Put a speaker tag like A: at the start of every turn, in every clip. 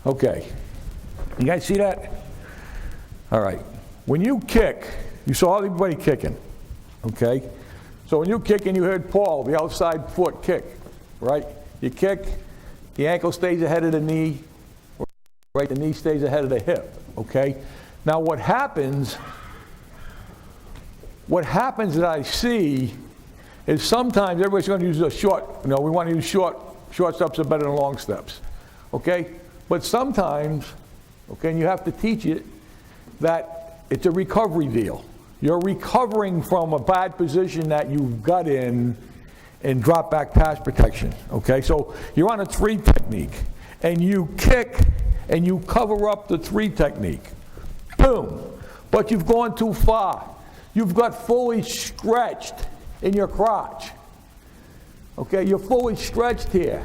A: Okay. You guys see that? All right. When you kick, you saw everybody kicking. Okay? So when you kick and you heard Paul, the outside foot kick, right? You kick, the ankle stays ahead of the knee, right? The knee stays ahead of the hip. Okay? Now what happens that I see is sometimes everybody's going to use a short, we want to use short steps are better than long steps. Okay? But sometimes, okay, and you have to teach it, that it's a recovery deal. You're recovering from a bad position that you got in drop back pass protection. Okay? So you're on a 3 technique, and you kick and you cover up the 3 technique. Boom. But you've gone too far. You've got fully stretched in your crotch. Okay, you're fully stretched here.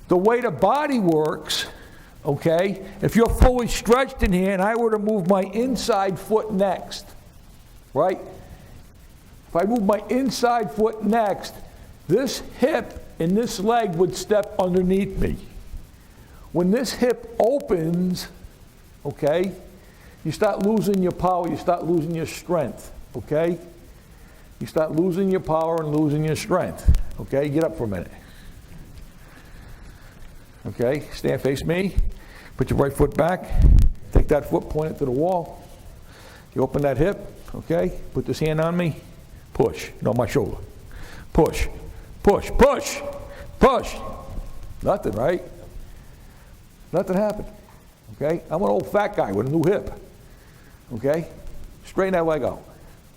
A: The way the body works, okay, if you're fully stretched in here and I were to move my inside foot next, right? If I move my inside foot next, this hip and this leg would step underneath me. When this hip opens, okay, you start losing your power, you start losing your strength, okay? You start losing your power and losing your strength, okay? Get up for a minute. Okay, stand, face me. Put your right foot back. Take that foot, point it to the wall. You open that hip, okay? Put this hand on me. Push, on my shoulder. Push, push, push, push. Nothing, right? Nothing happened, okay? I'm an old fat guy with a new hip, okay? Straighten that leg out.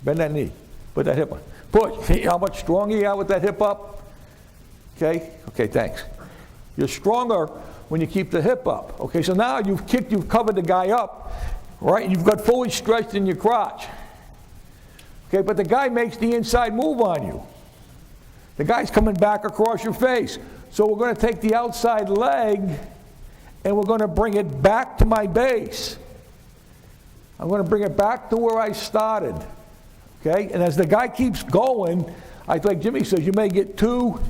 A: Bend that knee. Put that hip on. Push. See how much stronger you are with that hip up? Okay? Okay, thanks. You're stronger when you keep the hip up. Okay, so now you've kicked, you've covered the guy up, right? You've got fully stretched in your crotch. Okay, but the guy makes the inside move on you. The guy's coming back across your face. So we're going to take the outside leg and we're going to bring it back to my base. I'm going to bring it back to where I started. Okay, and as the guy keeps going, like Jimmy says, you may get 2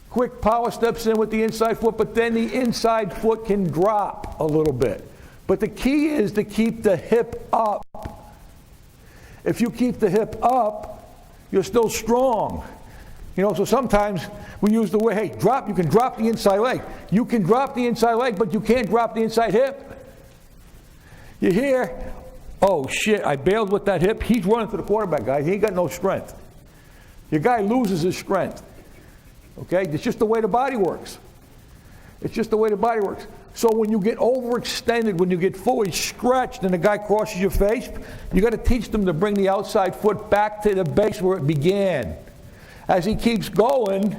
A: quick power steps in with the inside foot, but then the inside foot can drop a little bit. But the key is to keep the hip up. If you keep the hip up, you're still strong. So sometimes we use the way, hey, drop, you can drop the inside leg. You can drop the inside leg, but you can't drop the inside hip. You hear, oh shit, I bailed with that hip. He's running to the quarterback, guys. He ain't got no strength. Your guy loses his strength. Okay? It's just the way the body works. It's just the way the body works. So when you get overextended, when you get fully stretched and the guy crosses your face, you got to teach them to bring the outside foot back to the base where it began. As he keeps going,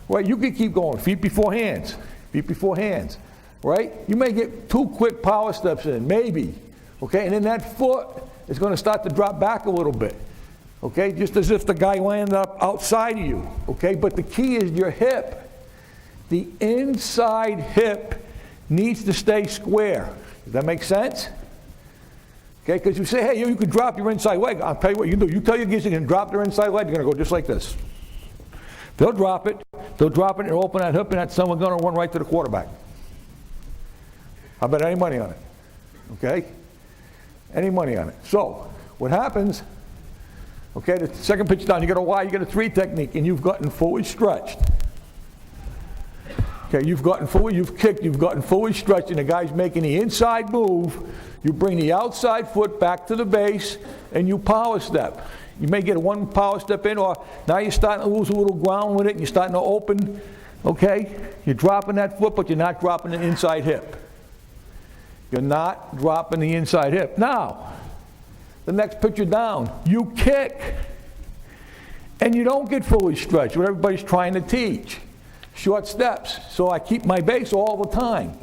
A: right, you can keep going. Feet before hands. Feet before hands. Right? You may get 2 quick power steps in, maybe. Okay, and then that foot is going to start to drop back a little bit. Okay, just as if the guy landed up outside of you. Okay, but the key is your hip. The inside hip needs to stay square. Does that make sense? Okay, because you say, hey, you can drop your inside leg. I'll tell you what you can do. You tell your kids you can drop their inside leg, they're going to go just like this. They'll drop it and open that hip, and that someone's going to run right to the quarterback. I bet any money on it. Okay? Any money on it. So, what happens, okay, the second pitch down, you get a Y, you get a 3 technique, and you've gotten fully stretched. Okay, you've kicked, you've gotten fully stretched, and the guy's making the inside move. You bring the outside foot back to the base, and you power step. You may get 1 power step in, or now you're starting to lose a little ground with it, and you're starting to open, okay? You're dropping that foot, but you're not dropping the inside hip. You're not dropping the inside hip. Now, the next picture down, you kick, and you don't get fully stretched, what everybody's trying to teach. Short steps. So I keep my base all the time.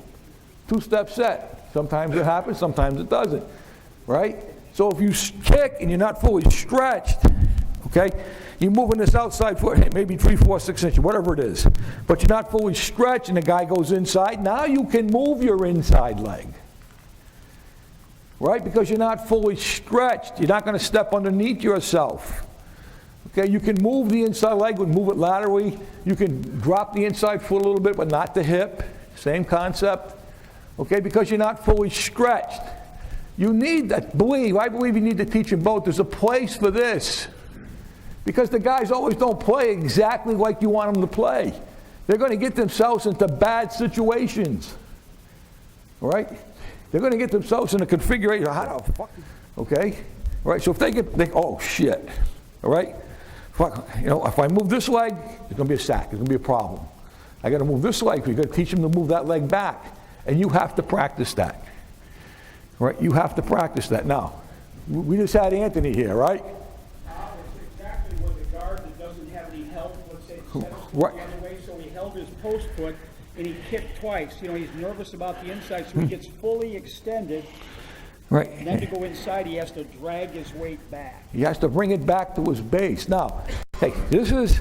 A: 2-step set. Sometimes it happens, sometimes it doesn't. Right? So if you kick and you're not fully stretched, okay, you're moving this outside foot, maybe 3, 4, 6 inches, whatever it is. But you're not fully stretched and the guy goes inside. Now you can move your inside leg. Right? Because you're not fully stretched. You're not going to step underneath yourself. Okay, you can move the inside leg, move it laterally. You can drop the inside foot a little bit, but not the hip. Same concept. okay, because you're not fully stretched. You need that, I believe you need to teach them both. There's a place for this. Because the guys always don't play exactly like you want them to play. They're going to get themselves into bad situations. All right? They're going to get themselves in a configuration. How the fuck? Okay? All right? So if oh shit. All right? Fuck. If I move this leg, it's going to be a sack. It's going to be a problem. I got to move this leg. You've got to teach them to move that leg back. And you have to practice that. All right? You have to practice that. Now, we just had Anthony here, right?
B: It's exactly what the guard that doesn't have any help, let's say, set us
A: Right.
B: the other way, so he held his post foot and he kicked twice. He's nervous about the inside, so he gets fully extended.
A: Right.
B: And then to go inside, he has to drag his weight back.
A: He has to bring it back to his base. Now, hey, this is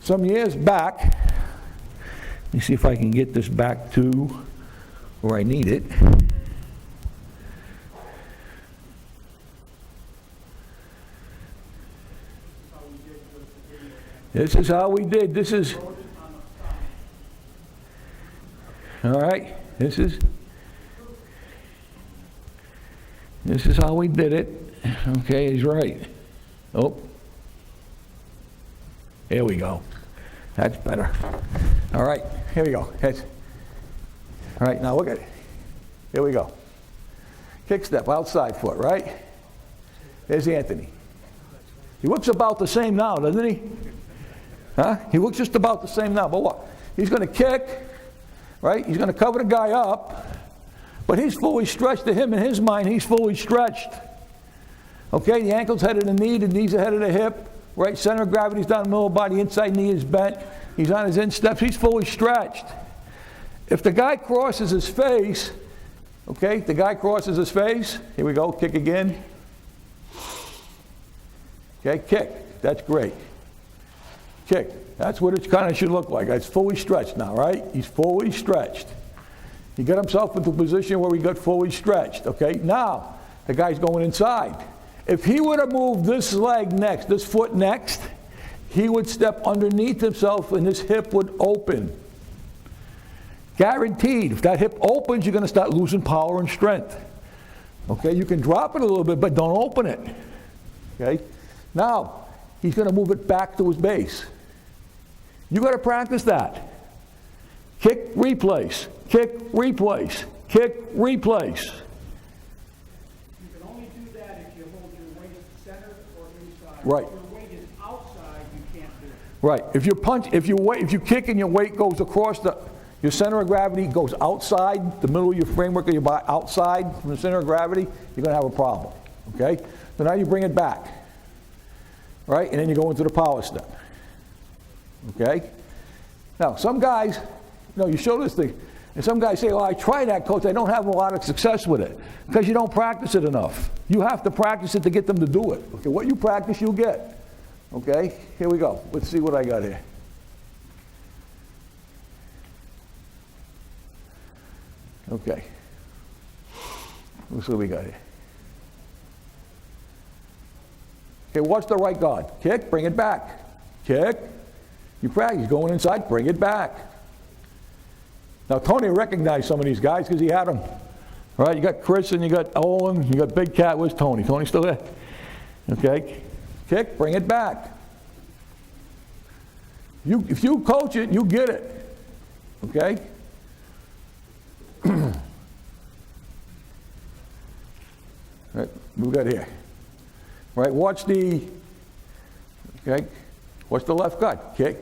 A: some years back. Let me see if I can get this back to where I need it. This is how we did. This is, all right, this is how we did it. Okay, he's right. Oh, here we go. That's better. All right, here we go. All right, now look at it. Here we go. Kick step, outside foot, right? There's Anthony. He looks about the same now, doesn't he? Huh? He looks just about the same now, but what? He's going to kick, right? He's going to cover the guy up, but he's fully stretched. To him, in his mind, he's fully stretched. Okay, the ankle's head of the knee, the knee's ahead of the hip, right? Center of gravity's down the middle of the body, inside knee is bent. He's on his insteps, he's fully stretched. If the guy crosses his face, okay, the guy crosses his face, here we go, kick again. Okay, kick, that's great. Kick, that's what it kind of should look like. It's fully stretched now, right? He's fully stretched. He got himself into a position where he got fully stretched, okay? Now, the guy's going inside. If he would have moved this leg next, this foot next, he would step underneath himself and his hip would open. Guaranteed. If that hip opens, you're going to start losing power and strength. Okay, you can drop it a little bit, but don't open it. Okay? Now, he's going to move it back to his base. You got to practice that. Kick, replace. Kick, replace. Kick, replace.
B: You can only do that if you hold your weight centered or inside.
A: Right.
B: If your weight is outside, you can't do it.
A: Right. If you kick and your weight goes across your center of gravity goes outside the middle of your framework of your body, outside from the center of gravity, you're going to have a problem. Okay? So now you bring it back. Right? And then you go into the power step. Okay? Now, some guys, you show this thing, and some guys say, oh, I tried that, coach, I don't have a lot of success with it. Because you don't practice it enough. You have to practice it to get them to do it. Okay, what you practice, you'll get. Okay? Here we go. Let's see what I got here. Okay. Let's see what we got here. Okay, watch the right guard. Kick, bring it back. Kick. You practice going inside, bring it back. Now, Tony recognized some of these guys because he had them. All right, you got Chris and you got Owen, you got Big Cat. Where's Tony? Tony's still there? Okay. Kick, bring it back. If you coach it, you get it. Okay? All right, we got here. All right, watch the left guard. Kick.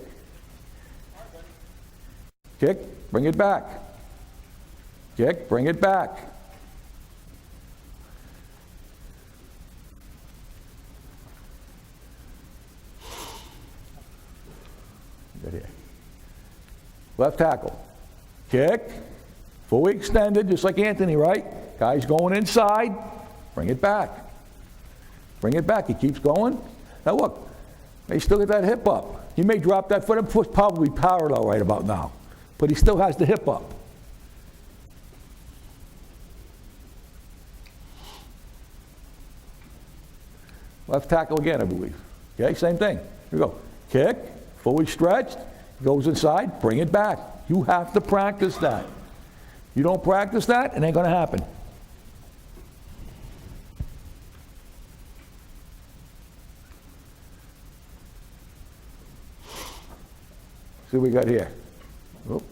A: Kick, bring it back. Kick, bring it back. Got here. Left tackle. Kick, fully extended, just like Anthony, right? Guy's going inside, bring it back. Bring it back, he keeps going. Now look, he still got that hip up. He may drop that foot, and foot's probably parallel right about now. But he still has the hip up. Left tackle again, I believe. Okay, same thing. Here we go. Kick, fully stretched, goes inside, bring it back. You have to practice that. You don't practice that, it ain't going to happen. See what we got here. Oop.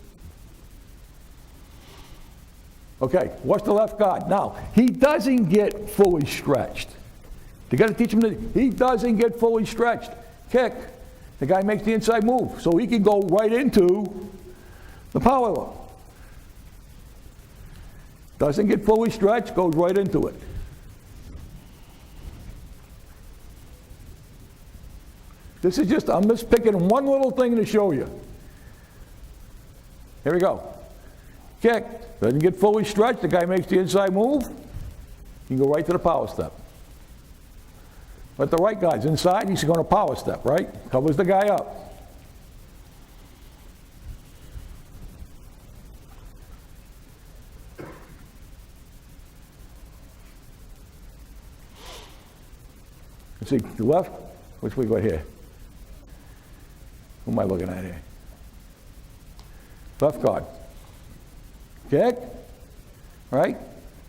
A: Okay, watch the left guard. Now, he doesn't get fully stretched. You got to teach him that he doesn't get fully stretched. Kick. The guy makes the inside move, so he can go right into the power lock. Doesn't get fully stretched, goes right into it. This is just, I'm just picking one little thing to show you. Here we go. Kick. Doesn't get fully stretched. The guy makes the inside move. You can go right to the power step. But the right guy's inside. He's going to power step, right? Covers the guy up. Let's see, the left. Which we got here? Who am I looking at here? Left guard. Kick, right?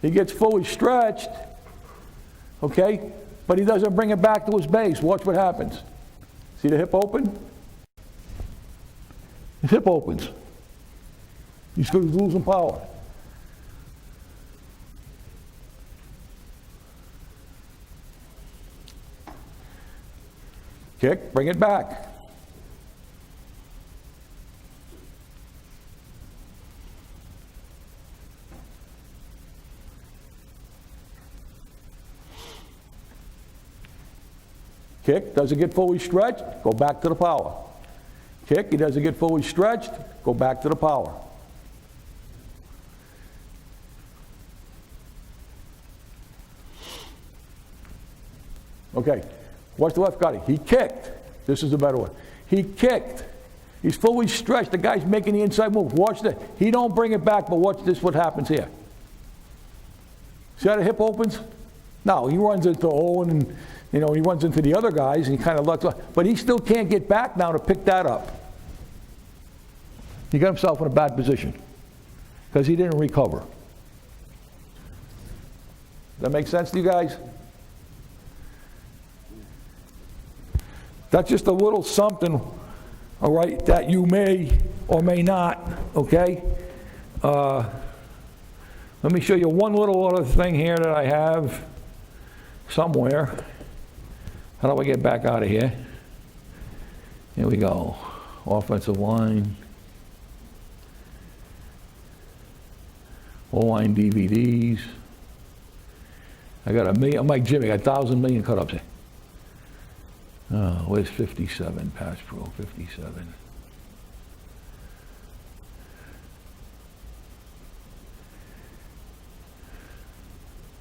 A: He gets fully stretched, okay? But he doesn't bring it back to his base. Watch what happens. See the hip open? His hip opens. He's losing power. Kick, bring it back. Kick, doesn't get fully stretched, go back to the power. Kick, he doesn't get fully stretched, go back to the power. Okay, watch the left guard. He kicked. This is the better one. He kicked. He's fully stretched. The guy's making the inside move. Watch this. He don't bring it back, but watch this, what happens here. See how the hip opens? No, he runs into Owen and he runs into the other guys and he kind of lets off. But he still can't get back now to pick that up. He got himself in a bad position because he didn't recover. Does that make sense to you guys? That's just a little something, all right, that you may or may not, okay? Let me show you one little other thing here that I have somewhere. How do I get back out of here? Here we go. Offensive line. O-line DVDs. I got I'm like Jimmy, I got 1,000 million cut-ups here. Oh, where's 57? Pass Pro 57.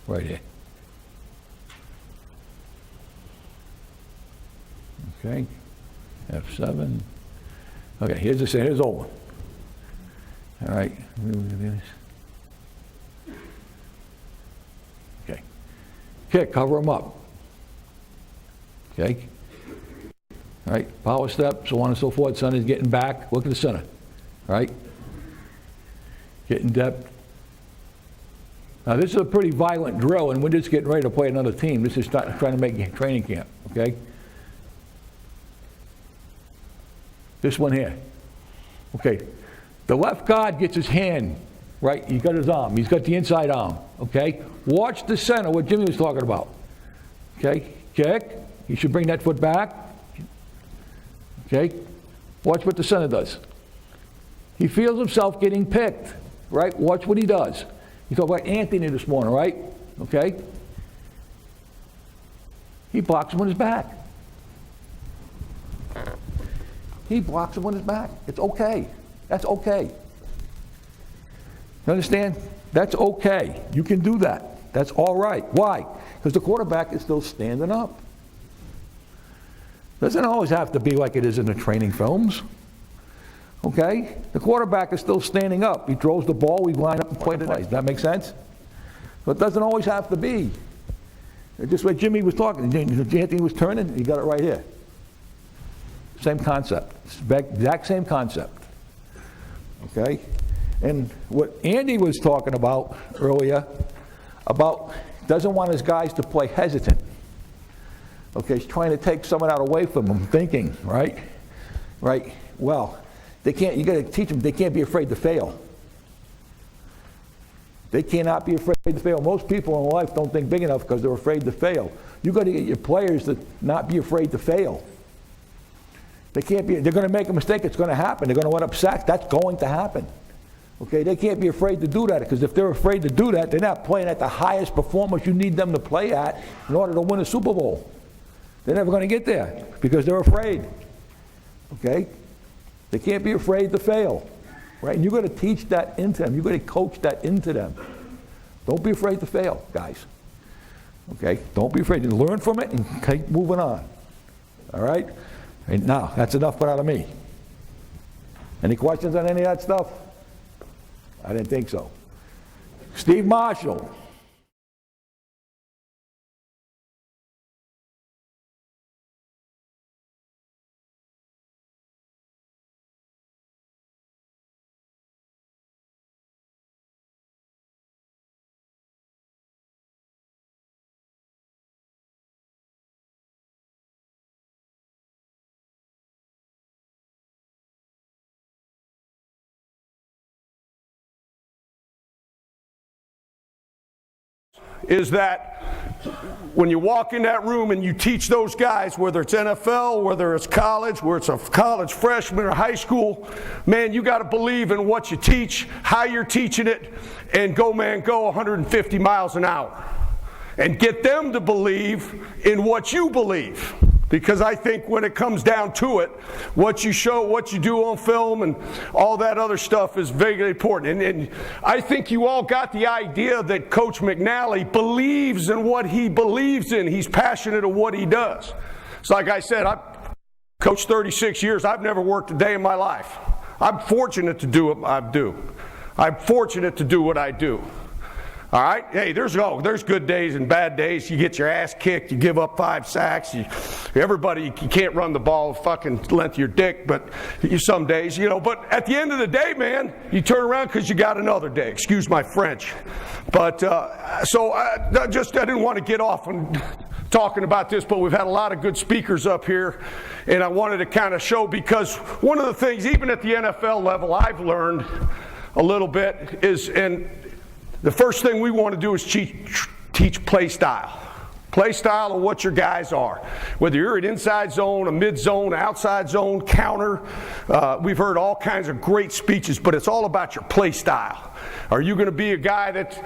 A: Right here. Okay. F7. Okay, here's Owen. All right. Okay. Kick, cover him up. Okay. All right, power step, so on and so forth. Center's getting back. Look at the center. All right. Getting depth. Now, this is a pretty violent drill, and we're just getting ready to play another team. This is trying to make training camp, okay? This one here. Okay. The left guard gets his hand, right? He's got his arm. He's got the inside arm, okay? Watch the center, what Jimmy was talking about. Okay? Kick. You should bring that foot back. Okay? Watch what the center does. He feels himself getting picked, right? Watch what he does. You talked about Anthony this morning, right? Okay? He blocks him on his back. He blocks him on his back. It's okay. That's okay. You understand? That's okay. You can do that. That's all right. Why? Because the quarterback is still standing up. Doesn't always have to be like it is in the training films. Okay? The quarterback is still standing up. He throws the ball, we line up and play the play. Does that make sense? So it doesn't always have to be. Just like Jimmy was talking, Anthony was turning, he got it right here. Same concept. Exact same concept. Okay? And what Andy was talking about earlier, about doesn't want his guys to play hesitant. Okay, he's trying to take some of that away from them, thinking, right? Right? Well, they can't, you got to teach them, they can't be afraid to fail. They cannot be afraid to fail. Most people in life don't think big enough because they're afraid to fail. You got to get your players to not be afraid to fail. They can't be, they're going to make a mistake, it's going to happen. They're going to let up sacks, that's going to happen. Okay, they can't be afraid to do that, because if they're afraid to do that, they're not playing at the highest performance you need them to play at in order to win a Super Bowl. They're never going to get there because they're afraid. Okay? They can't be afraid to fail. Right? And you've got to teach that into them. You've got to coach that into them. Don't be afraid to fail, guys. Okay? Don't be afraid. Learn from it and keep moving on. All right? And now, that's enough out of me. Any questions on any of that stuff? I didn't think so. Steve Marshall.
C: Is that when you walk in that room and you teach those guys, whether it's NFL, whether it's college, whether it's a college freshman or high school, man, you got to believe in what you teach, how you're teaching it, and go, man, go 150 miles an hour. And get them to believe in what you believe. Because I think when it comes down to it, what you show, what you do on film, and all that other stuff is very important. And I think you all got the idea that Coach McNally believes in what he believes in. He's passionate of what he does. So like I said, I've coached 36 years. I've never worked a day in my life. I'm fortunate to do what I do. I'm fortunate to do what I do. All right? Hey, there's good days and bad days. You get your ass kicked. You give up 5 sacks. You can't run the ball fucking length of your dick, but some days, But at the end of the day, man, you turn around because you got another day. Excuse my French. But I didn't want to get off on talking about this, but we've had a lot of good speakers up here, and I wanted to kind of show, because one of the things, even at the NFL level, I've learned a little bit is, and the first thing we want to do is teach play style. Play style of what your guys are. Whether you're an inside zone, a mid zone, outside zone, counter. We've heard all kinds of great speeches, but it's all about your play style. Are you going to be a guy that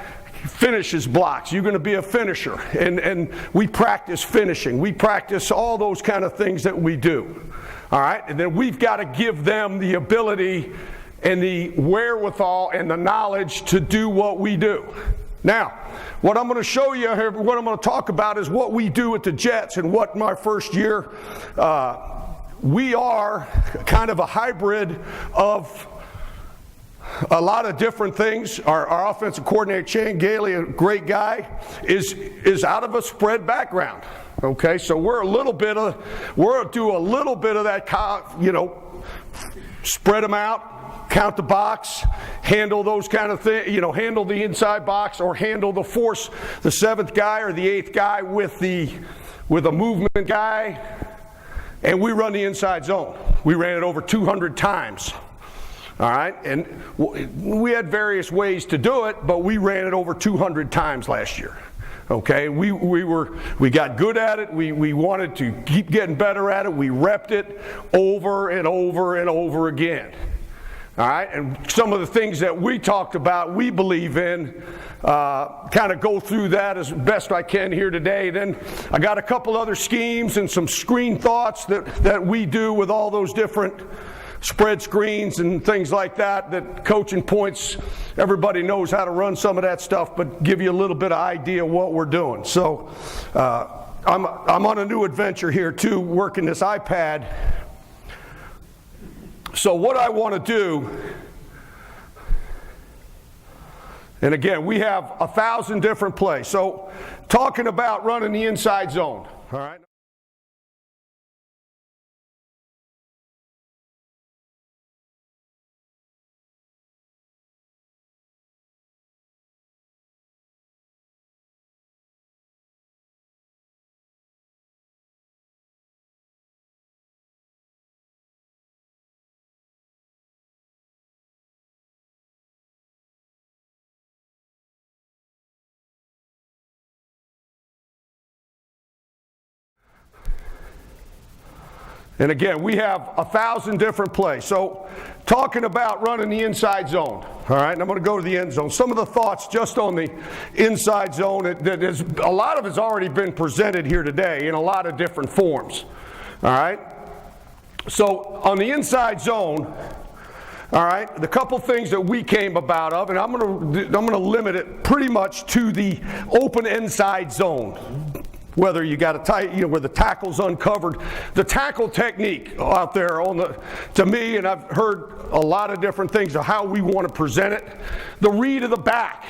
C: finishes blocks? You're going to be a finisher. And we practice finishing. We practice all those kind of things that we do. All right? And then we've got to give them the ability and the wherewithal and the knowledge to do what we do. Now, what I'm going to show you here, what I'm going to talk about is what we do at the Jets, and what my first year, we are kind of a hybrid of a lot of different things. Our offensive coordinator, Shane Gailey, a great guy, is out of a spread background. Okay, so we'll do a little bit of that, spread them out, count the box, handle those kind of things, handle the inside box, or handle the 7th guy or the 8th guy with a movement guy, and we run the inside zone. We ran it over 200 times. All right, and we had various ways to do it, but we ran it over 200 times last year. Okay, we got good at it. We wanted to keep getting better at it. We repped it over and over and over again. All right, and some of the things that we talked about, we believe in, kind of go through that as best I can here today. Then I got a couple other schemes and some screen thoughts that we do with all those different spread screens and things like that coaching points, everybody knows how to run some of that stuff, but give you a little bit of idea of what we're doing. So I'm on a new adventure here too, working this iPad. So what I want to do, and again, we have 1,000 different plays. So talking about running the inside zone, all right? And again, we have 1,000 different plays. So talking about running the inside zone, all right, and I'm going to go to the end zone. Some of the thoughts just on the inside zone, a lot of it's already been presented here today in a lot of different forms, all right? So on the inside zone, all right, the couple things that we came about of, and I'm going to limit it pretty much to the open inside zone. Whether you got a tight, where the tackle's uncovered, the tackle technique out there to me, and I've heard a lot of different things of how we want to present it. The read of the back,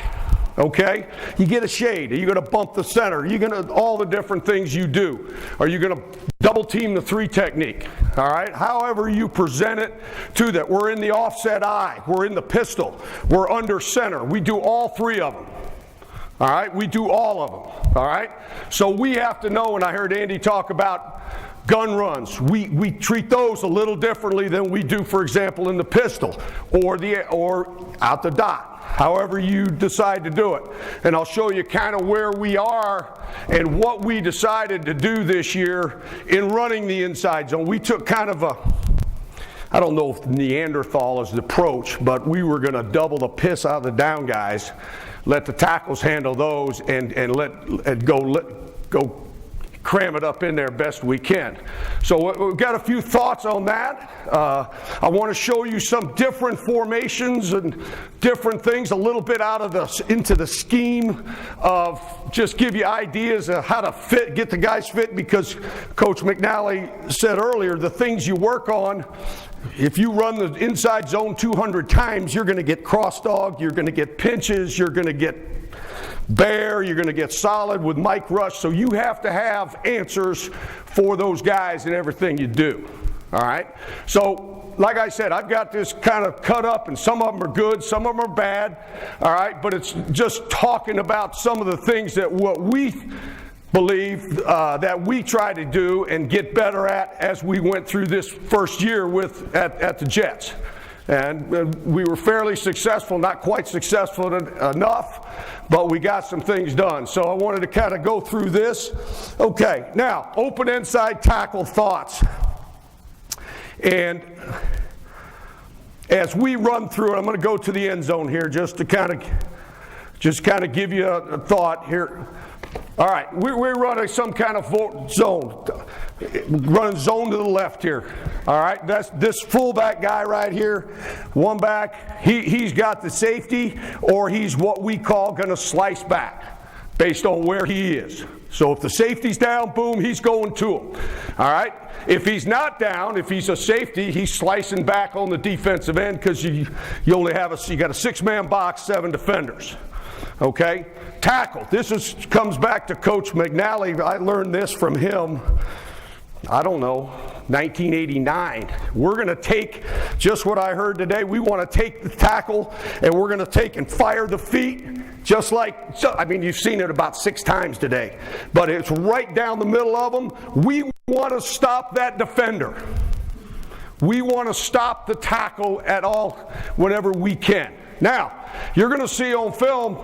C: okay? You get a shade. Are you going to bump the center? Are you going to, all the different things you do. Are you going to double team the 3 technique? All right? However you present it to that. We're in the offset eye. We're in the pistol. We're under center. We do all 3 of them. All right, we do all of them, all right? So we have to know, and I heard Andy talk about gun runs. We treat those a little differently than we do, for example, in the pistol or out the dot, however you decide to do it. And I'll show you kind of where we are and what we decided to do this year in running the inside zone. We took kind of I don't know if Neanderthal is the approach, but we were going to double the piss out of the down guys, let the tackles handle those, and go cram it up in there best we can. So we've got a few thoughts on that. I want to show you some different formations and different things, a little bit into the scheme of just give you ideas of how to get the guys fit, because Coach McNally said earlier, the things you work on, if you run the inside zone 200 times, you're going to get cross-dog, you're going to get pinches, you're going to get bear, you're going to get solid with Mike Rush. So you have to have answers for those guys in everything you do. All right? So, like I said, I've got this kind of cut up, and some of them are good, some of them are bad. All right? But it's just talking about some of the things that what we believe that we try to do and get better at as we went through this first year at the Jets. And we were fairly successful, not quite successful enough, but we got some things done. So I wanted to kind of go through this. Okay, now, open inside tackle thoughts. And as we run through it, I'm going to go to the end zone here just to kind of give you a thought here. All right, we're running some kind of zone. Running zone to the left here. All right, that's this fullback guy right here. One back, he's got the safety, or he's what we call going to slice back based on where he is. So if the safety's down, boom, he's going to him. All right, if he's not down, if he's a safety, he's slicing back on the defensive end, because you only have you got a 6-man box, 7 defenders. Okay, tackle. This comes back to Coach McNally. I learned this from him, I don't know, 1989. We're going to take just what I heard today. We want to take the tackle, and we're going to take and fire the feet, just like, I mean, you've seen it about 6 times today, but it's right down the middle of them. We want to stop that defender. We want to stop the tackle at all whenever we can. Now, you're going to see on film,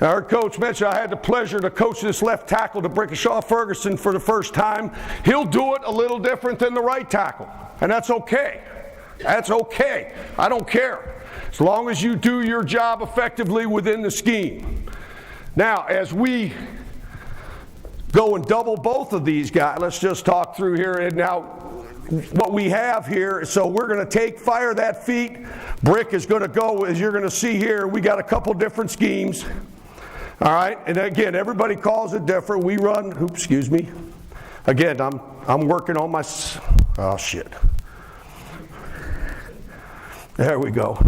C: I heard Coach mention I had the pleasure to coach this left tackle to Brickashaw Ferguson for the first time. He'll do it a little different than the right tackle, and that's okay. That's okay. I don't care, as long as you do your job effectively within the scheme. Now, as we go and double both of these guys, let's just talk through here. And now, what we have here, so we're going to fire that feet. Brick is going to go, as you're going to see here, we got a couple different schemes. All right, and again, everybody calls it different. We run, oops, excuse me. Again, I'm working on my, oh shit. There we go.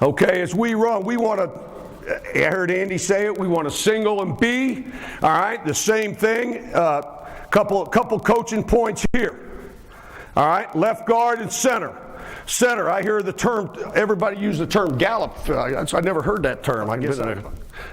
C: Okay, as we run, we want to, I heard Andy say it, we want to single and B. All right, the same thing. Couple coaching points here. All right, left guard and center. Center, I hear the term, everybody use the term gallop. I never heard that term. I guess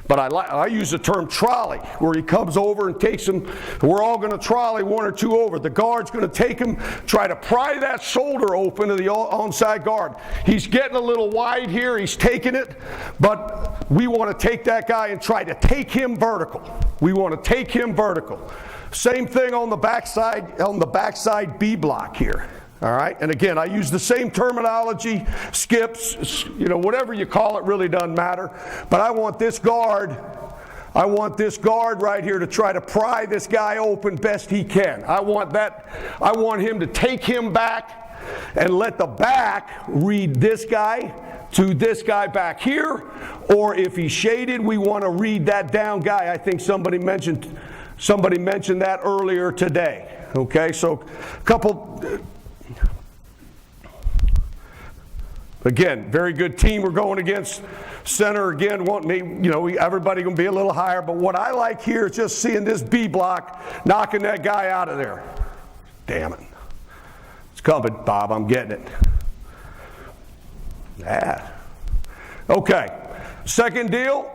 C: But I use the term trolley, where he comes over and takes him. We're all going to trolley one or two over. The guard's going to take him, try to pry that shoulder open to the onside guard. He's getting a little wide here. He's taking it. But we want to take that guy and try to take him vertical. We want to take him vertical. Same thing on the backside B block here. All right, and again, I use the same terminology, skips, whatever you call it, really doesn't matter. But I want this guard right here to try to pry this guy open best he can. I want him to take him back and let the back read this guy to this guy back here, or if he's shaded, we want to read that down guy. I think somebody mentioned that earlier today. Okay, so a couple. Again, very good team we're going against. Center, again, everybody going to be a little higher. But what I like here is just seeing this B block knocking that guy out of there. Damn it. It's coming, Bob. I'm getting it. Yeah. Okay. Second deal.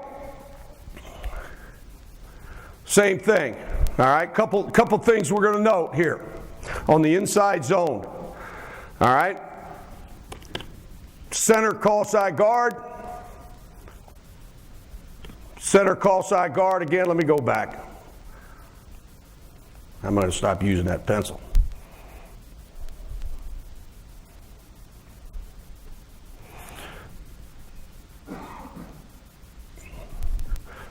C: Same thing. All right. Couple things we're going to note here on the inside zone. All right. Center call side guard. Center call side guard. Again, let me go back. I'm going to stop using that pencil.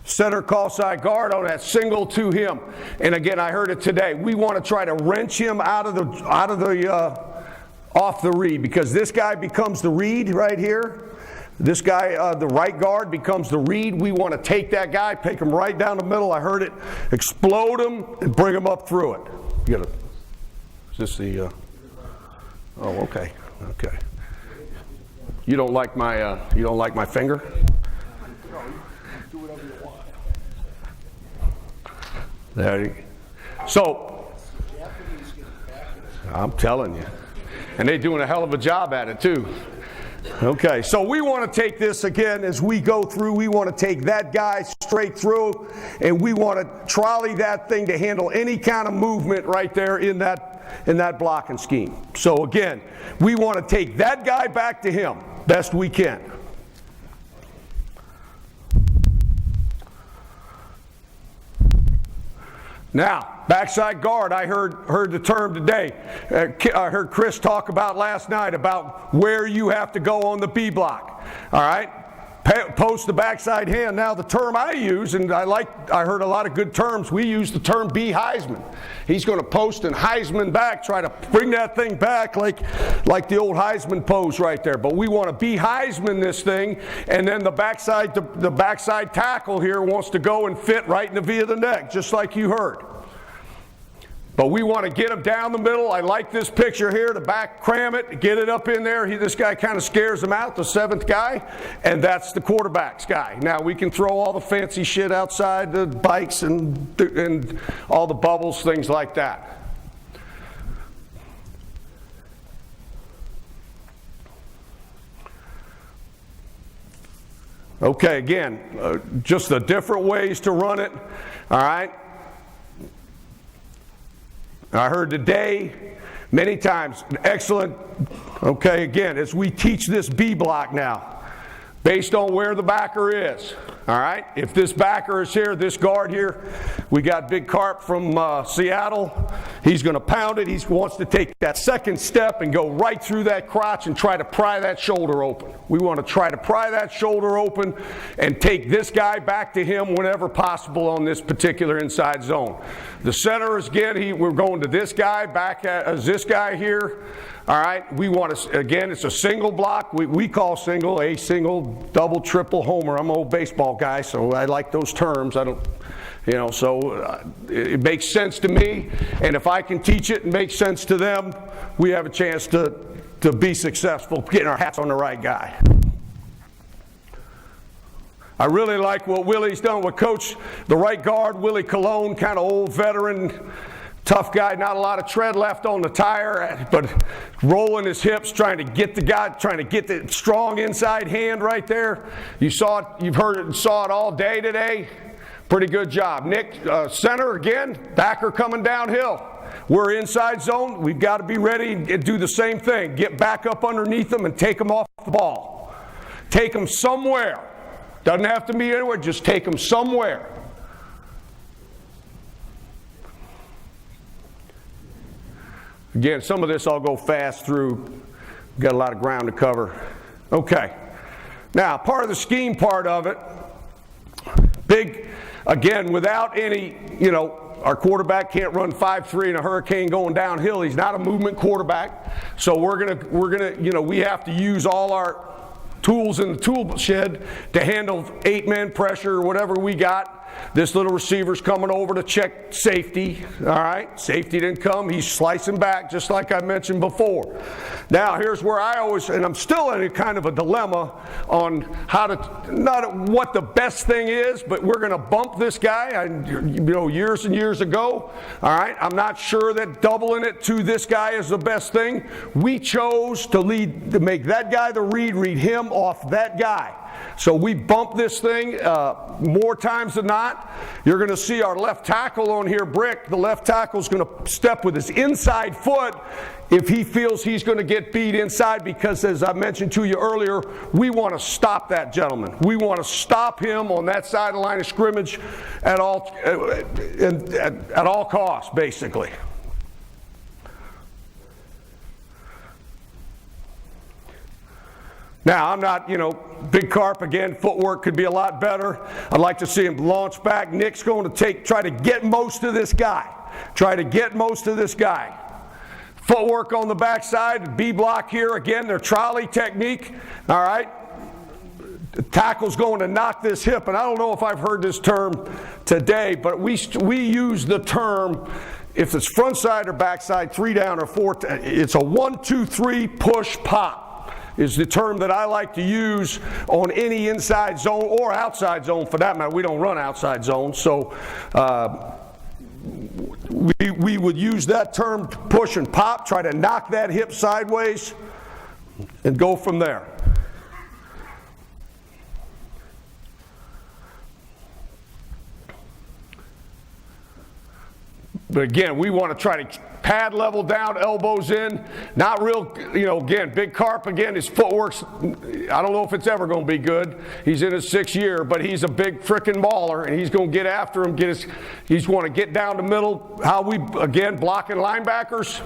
C: Center call side guard on that single to him. And again, I heard it today. We want to try to wrench him off the read, because this guy becomes the read right here. This guy, the right guard, becomes the read. We want to take that guy, take him right down the middle. I heard it. Explode him and bring him up through it. Is this the? Oh, okay, okay. You don't like my finger? There you go. So, I'm telling you. And they're doing a hell of a job at it, too. Okay, so we want to take this again as we go through. We want to take that guy straight through, and we want to trolley that thing to handle any kind of movement right there in that blocking scheme. So again, we want to take that guy back to him best we can. Now, backside guard, I heard the term today. I heard Chris talk about last night about where you have to go on the B block. All right? Post the backside hand. Now, the term I use, and I heard a lot of good terms, we use the term B Heisman. He's going to post and Heisman back, try to bring that thing back like the old Heisman pose right there. But we want to B Heisman this thing, and then the backside tackle here wants to go and fit right in the V of the neck, just like you heard. But we want to get him down the middle. I like this picture here, the back cram it, get it up in there. This guy kind of scares him out, the seventh guy, and that's the quarterback's guy. Now we can throw all the fancy shit outside, the bikes and all the bubbles, things like that. Okay, again, just the different ways to run it, all right? I heard today many times, excellent, okay, again, as we teach this B block now, based on where the backer is, all right? If this backer is here, this guard here, we got Big Carp from Seattle. He's going to pound it. He wants to take that second step and go right through that crotch and try to pry that shoulder open. We want to try to pry that shoulder open and take this guy back to him whenever possible on this particular inside zone. The center is, again, we're going to this guy, back as this guy here. All right, we want to, again, it's a single block. We call single, a single, double, triple, homer. I'm an old baseball guy, so I like those terms. I don't, so it makes sense to me. And if I can teach it and make sense to them, we have a chance to be successful getting our hats on the right guy. I really like what Willie's done with Coach, the right guard, Willie Colon, kind of old veteran Tough guy, not a lot of tread left on the tire, but rolling his hips, trying to get the guy, trying to get the strong inside hand right there. You saw it, you've heard it and saw it all day today. Pretty good job. Nick, center again, backer coming downhill. We're inside zone. We've got to be ready and do the same thing. Get back up underneath them and take them off the ball. Take them somewhere. Doesn't have to be anywhere, just take them somewhere. Again, some of this I'll go fast through. We've got a lot of ground to cover. Okay. Now, part of the scheme part of it, big, again, without any, our quarterback can't run 5.3 in a hurricane going downhill. He's not a movement quarterback. So we're gonna, we have to use all our tools in the tool shed to handle 8-man pressure or whatever we got. This little receiver's coming over to check safety. All right, safety didn't come. He's slicing back just like I mentioned before. Now here's where I always, and I'm still in a kind of a dilemma on how to, not what the best thing is, but we're going to bump this guy. Years and years ago. All right, I'm not sure that doubling it to this guy is the best thing. We chose to make that guy the read him off that guy. So we bump this thing more times than not. You're going to see our left tackle on here, Brick. The left tackle's going to step with his inside foot if he feels he's going to get beat inside, because as I mentioned to you earlier, we want to stop that gentleman. We want to stop him on that side of the line of scrimmage at all costs, basically. Now, I'm not, Big Carp, again, footwork could be a lot better. I'd like to see him launch back. Nick's going to try to get most of this guy. Footwork on the backside, B block here. Again, their trolley technique. All right. The tackle's going to knock this hip. And I don't know if I've heard this term today, but we use the term, if it's front side or backside, 3 down or 4, it's a 1, 2, 3 push pop. Is the term that I like to use on any inside zone or outside zone for that matter. We don't run outside zone, so we would use that term to push and pop, try to knock that hip sideways, and go from there. But again, we want to try to pad level down, elbows in, not real, again, Big Carp, again, his footwork's, I don't know if it's ever going to be good. He's in his 6th year, but he's a big frickin' baller, and he's going to get after him, he's going to get down the middle. How we, again, blocking linebackers,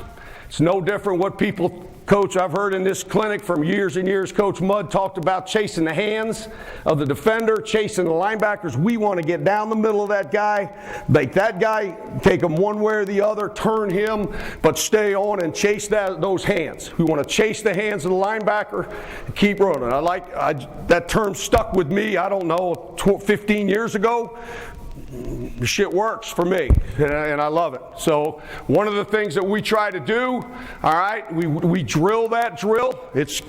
C: it's no different what people coach. I've heard in this clinic from years and years, Coach Mudd talked about chasing the hands of the defender, chasing the linebackers. We want to get down the middle of that guy, make that guy take him one way or the other, turn him, but stay on and chase those hands. We want to chase the hands of the linebacker and keep running. That term stuck with me, I don't know, 15 years ago. The shit works for me, and I love it. So one of the things that we try to do, all right, we drill that drill. It's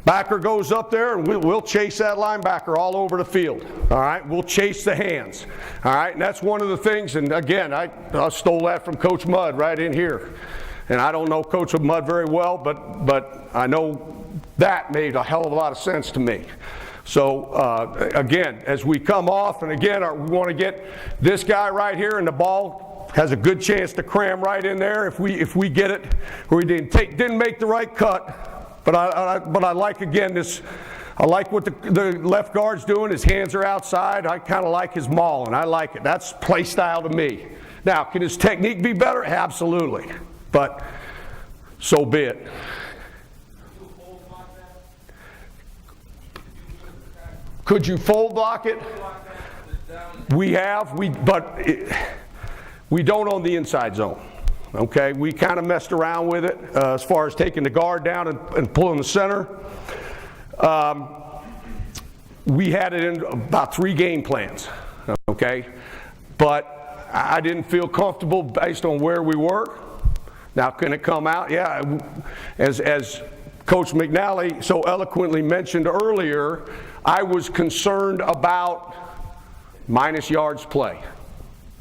C: backer goes up there, and we'll chase that linebacker all over the field. All right, we'll chase the hands. All right, and that's one of the things. And again, I stole that from Coach Mudd right in here. And I don't know Coach Mudd very well, but I know that made a hell of a lot of sense to me. So, again, as we come off, and again, we want to get this guy right here, and the ball has a good chance to cram right in there if we get it. We didn't make the right cut, but I like, again, this. I like what the left guard's doing. His hands are outside. I kind of like his mauling. I like it. That's play style to me. Now, can his technique be better? Absolutely. But so be it. Could you fold block it? We have, but we don't on the inside zone. Okay, we kind of messed around with it as far as taking the guard down and pulling the center. We had it in about 3 game plans. Okay, but I didn't feel comfortable based on where we were. Now, can it come out? Yeah, as Coach McNally so eloquently mentioned earlier, I was concerned about minus yards play.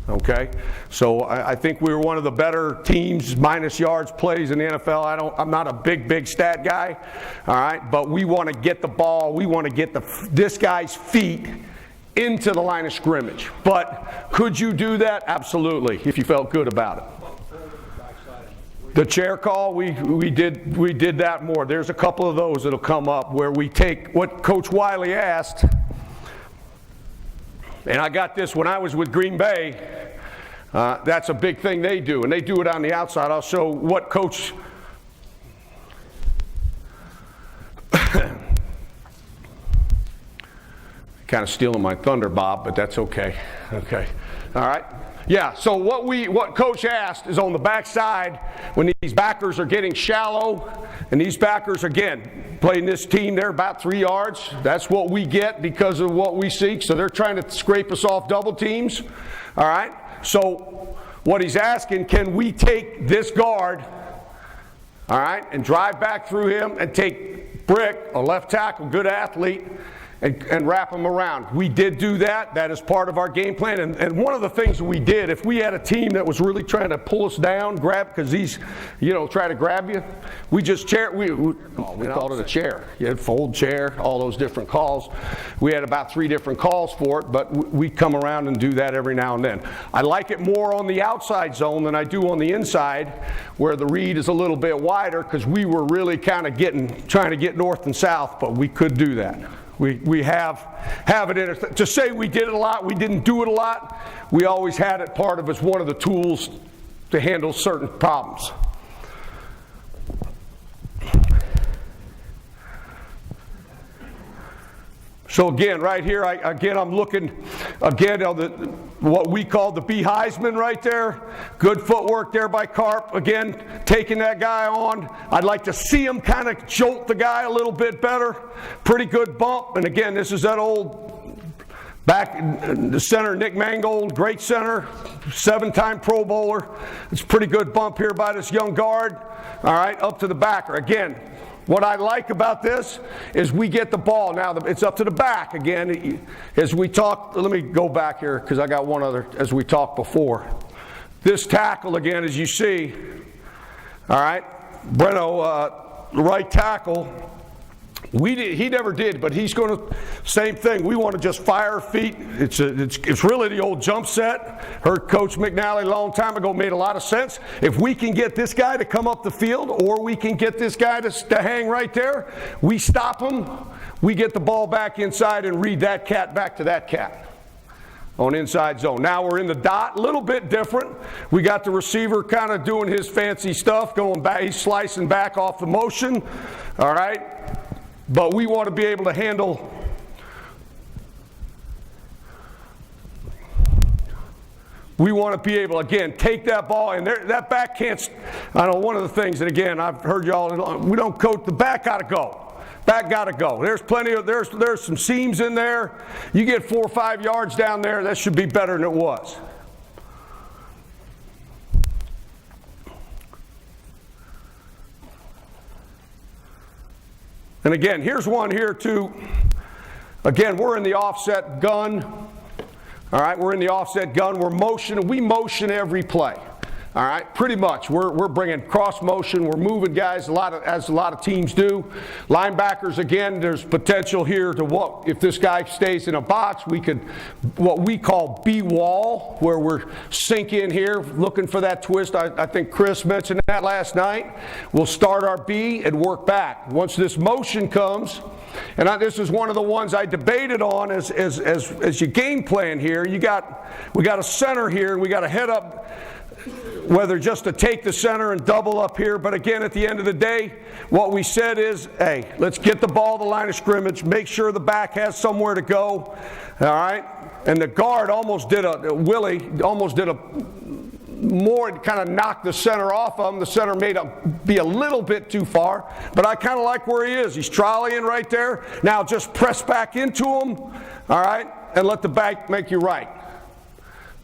C: Okay, so I think we were one of the better teams, minus yards plays in the NFL. I'm not a big stat guy, all right, but we want to get the ball, we want to get this guy's feet into the line of scrimmage. But could you do that? Absolutely, if you felt good about it. The chair call, we did that more. There's a couple of those that'll come up where we take what Coach Wylie asked. And I got this when I was with Green Bay. That's a big thing they do, and they do it on the outside. I'll show what Coach. Kind of stealing my thunder, Bob, but that's okay. Okay, all right. Yeah. So what Coach asked is on the backside when these backers are getting shallow, and these backers again playing this team, they're about 3 yards. That's what we get because of what we seek. So they're trying to scrape us off double teams. All right. So what he's asking, can we take this guard, all right, and drive back through him and take Brick, a left tackle, good athlete, and wrap him around. We did do that. That is part of our game plan. And one of the things we did, if we had a team that was really trying to pull us down, grab, because he's, try to grab you, we just we called it a chair. You had fold chair, all those different calls. We had about 3 different calls for it, but we come around and do that every now and then. I like it more on the outside zone than I do on the inside, where the read is a little bit wider, because we were really kind of trying to get north and south, but we could do that. We have it in it. To say we did it a lot, we didn't do it a lot. We always had it part of as one of the tools to handle certain problems. So again, right here, I'm looking again on what we call the B Heisman right there. Good footwork there by Carp. Again, taking that guy on. I'd like to see him kind of jolt the guy a little bit better. Pretty good bump. And again, this is that old back the center, Nick Mangold, great center, 7-time Pro Bowler. It's a pretty good bump here by this young guard. All right, up to the backer. Again, what I like about this is we get the ball. Now it's up to the back again. As we talk, let me go back here because I got one other, as we talked before. This tackle again, as you see, all right, Breno, right tackle. He never did, but he's going to, same thing. We want to just fire feet. It's really the old jump set. Heard Coach McNally a long time ago, made a lot of sense. If we can get this guy to come up the field, or we can get this guy to hang right there, we stop him, we get the ball back inside and read that cat back to that cat on inside zone. Now we're in the dot, a little bit different. We got the receiver kind of doing his fancy stuff, going back, he's slicing back off the motion, all right? But we want to be able to handle again, take that ball, and that back can't, I know one of the things, and again, I've heard y'all, we don't coach, the back got to go. Back got to go. There's plenty of, there's some seams in there. You get 4 or 5 yards down there, that should be better than it was. And again, here's one here too. Again, we're in the offset gun. All right, we're in the offset gun. We're motioning. We motion every play. All right, pretty much. We're bringing cross motion. We're moving guys as a lot of teams do. Linebackers, again, there's potential here to what if this guy stays in a box, we could what we call B-wall, where we're sink in here, looking for that twist. I think Chris mentioned that last night. We'll start our B and work back. Once this motion comes, and this is one of the ones I debated on as you game plan here. We got a center here, and we got a head up. Whether just to take the center and double up here, but again, at the end of the day, what we said is, hey, let's get the ball to the line of scrimmage, make sure the back has somewhere to go, all right? And the guard Wylie almost did a more, kind of knocked the center off of him. The center made be a little bit too far, but I kind of like where he is. He's trolleying right there. Now just press back into him, all right, and let the back make you right.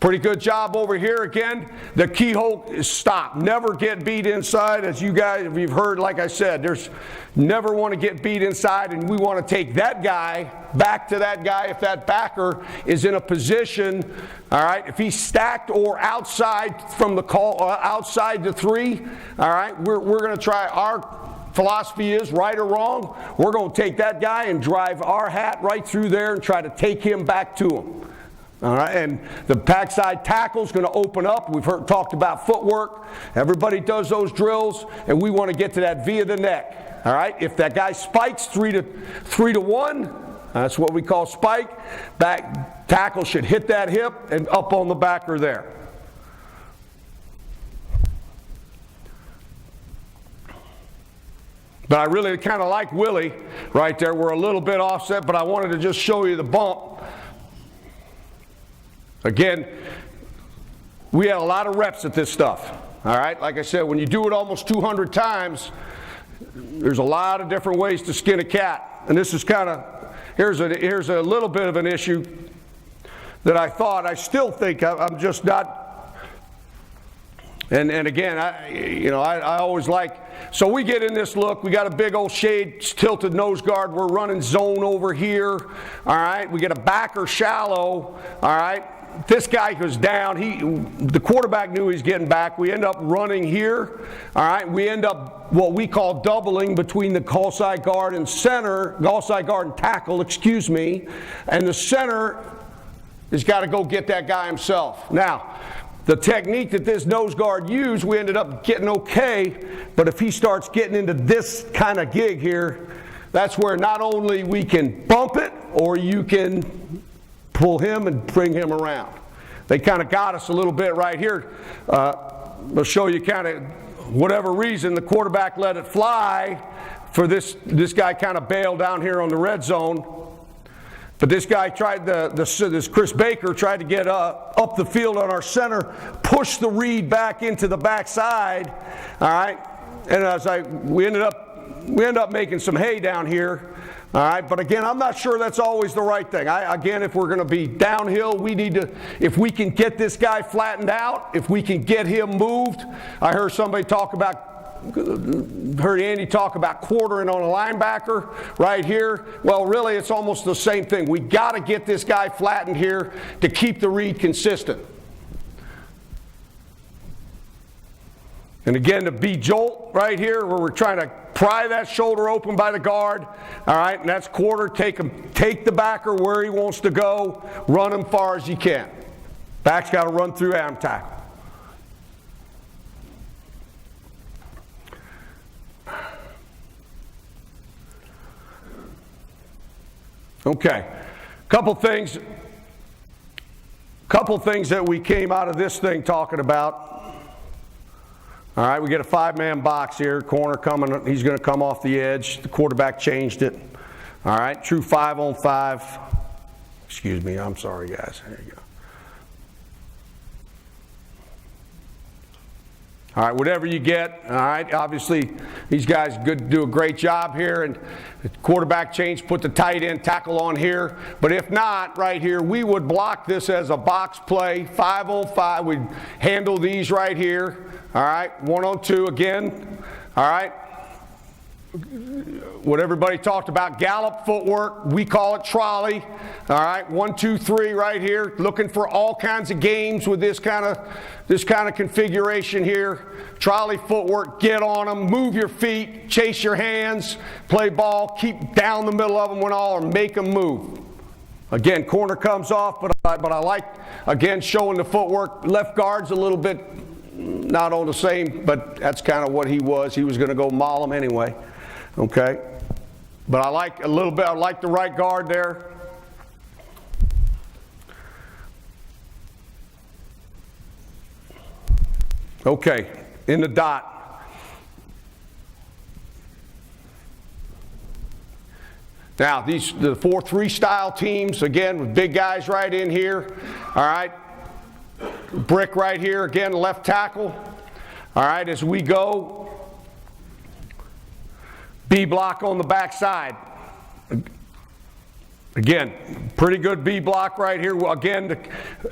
C: Pretty good job over here. Again, the keyhole is stop. Never get beat inside. As you guys, if you've heard, like I said, there's never want to get beat inside, and we want to take that guy back to that guy if that backer is in a position, all right, if he's stacked or outside from the call, outside the 3, all right, we're going to try. Our philosophy is, right or wrong, we're going to take that guy and drive our hat right through there and try to take him back to him. All right, and the backside tackle is going to open up. We've talked about footwork. Everybody does those drills, and we want to get to that via the neck. All right, if that guy spikes 3 to 1, that's what we call spike. Back tackle should hit that hip and up on the backer there. But I really kind of like Wylie right there. We're a little bit offset, but I wanted to just show you the bump. Again, we had a lot of reps at this stuff. All right, like I said, when you do it almost 200 times, there's a lot of different ways to skin a cat. And this is kind of, here's a little bit of an issue that I still think I'm just not. And again, I always like, so we get in this look, we got a big old shade tilted nose guard, we're running zone over here, all right, we get a backer shallow, all right. This guy goes down, the quarterback knew he's getting back, we end up running here, all right, we end up what we call doubling between the call side guard and center, call side guard and tackle, excuse me, and the center has got to go get that guy himself. Now, the technique that this nose guard used, we ended up getting okay, but if he starts getting into this kind of gig here, that's where not only we can bump it, or you can pull him and bring him around. They kind of got us a little bit right here. I'll show you kind of, whatever reason, the quarterback let it fly for this guy kind of bailed down here on the red zone. But this guy tried, this Chris Baker tried to get up the field on our center, push the read back into the backside, all right? And we end up making some hay down here. All right, but again, I'm not sure that's always the right thing. Again, if we're going to be downhill, we need to, if we can get this guy flattened out, if we can get him moved. I heard Andy talk about quartering on a linebacker right here. Well, really, it's almost the same thing. We got to get this guy flattened here to keep the read consistent. And again, the B jolt right here, where we're trying to pry that shoulder open by the guard. All right, and that's quarter. Take the backer where he wants to go. Run him far as you can. Back's got to run through arm tackle. Okay, couple things that we came out of this thing talking about. All right, we get a 5-man box here. Corner coming, he's going to come off the edge. The quarterback changed it. All right, true 5-on-5. Excuse me, I'm sorry, guys. There you go. All right, whatever you get, all right, obviously these guys do a great job here, and the quarterback change, put the tight end tackle on here, but if not, right here, we would block this as a box play, 5-on-5, we'd handle these right here, all right, 1-on-2 again, all right, what everybody talked about, gallop footwork, we call it trolley, all right, 1, 2, 3 right here, looking for all kinds of games with this kind of configuration here. Trolley footwork, get on them, move your feet, chase your hands, play ball, keep down the middle of them when all, or make them move. Again, corner comes off, but I like, again, showing the footwork. Left guard's a little bit not on the same, but that's kind of what he was. He was going to go maul him anyway. Okay, but I like the right guard there. Okay, in the dot. Now, the 4-3 style teams, again, with big guys right in here. All right, brick right here, again, left tackle. All right, as we go, B block on the backside. Again, Pretty good B block right here. Again,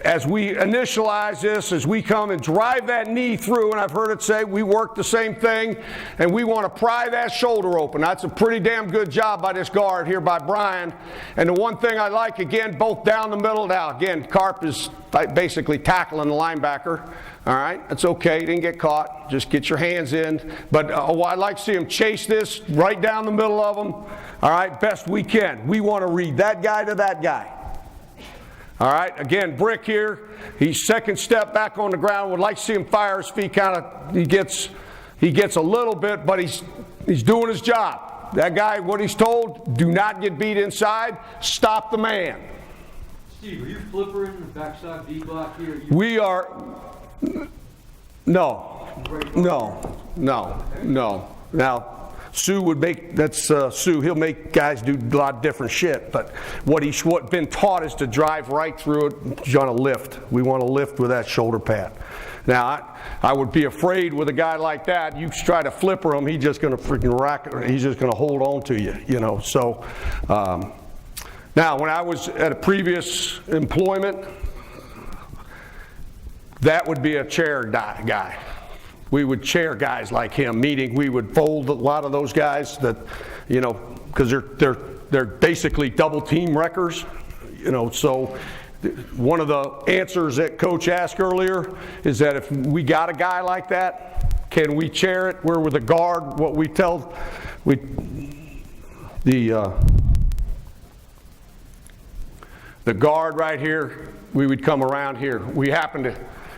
C: as we initialize this, as we come and drive that knee through, and I've heard it say we work the same thing, and we want to pry that shoulder open. That's a pretty damn good job by this guard here by Brian. And the one thing I like, again, both down the middle. Now, again, Carp is basically tackling the linebacker. All right, that's okay. He didn't get caught. Just get your hands in. But I'd like to see him chase this right down the middle of them. All right, best we can. We want to read that guy to that guy. All right, again, Brick here. He's second step back on the ground. Would like to see him fire his feet. He gets a little bit, but he's doing his job. That guy, what he's told, do not get beat inside. Stop the man.
D: Steve, are you flippering the backside D block here?
C: We are. No. Now, Sue would make, that's Sue, he'll make guys do a lot of different shit, but what's been taught is to drive right through it, trying to lift. We want to lift with that shoulder pad. Now, I would be afraid with a guy like that, you try to flipper him, he's just going to freaking rack it, he's just going to hold on to you, you know. So, now, when I was at a previous employment, that would be a chair guy. We would chair guys like him, meaning we would fold a lot of those guys that, you know, because they're basically double team wreckers, you know. So one of the answers that Coach asked earlier is that if we got a guy like that, can we chair it? Where with the guard, what we tell, the guard right here, we would come around here. We happen to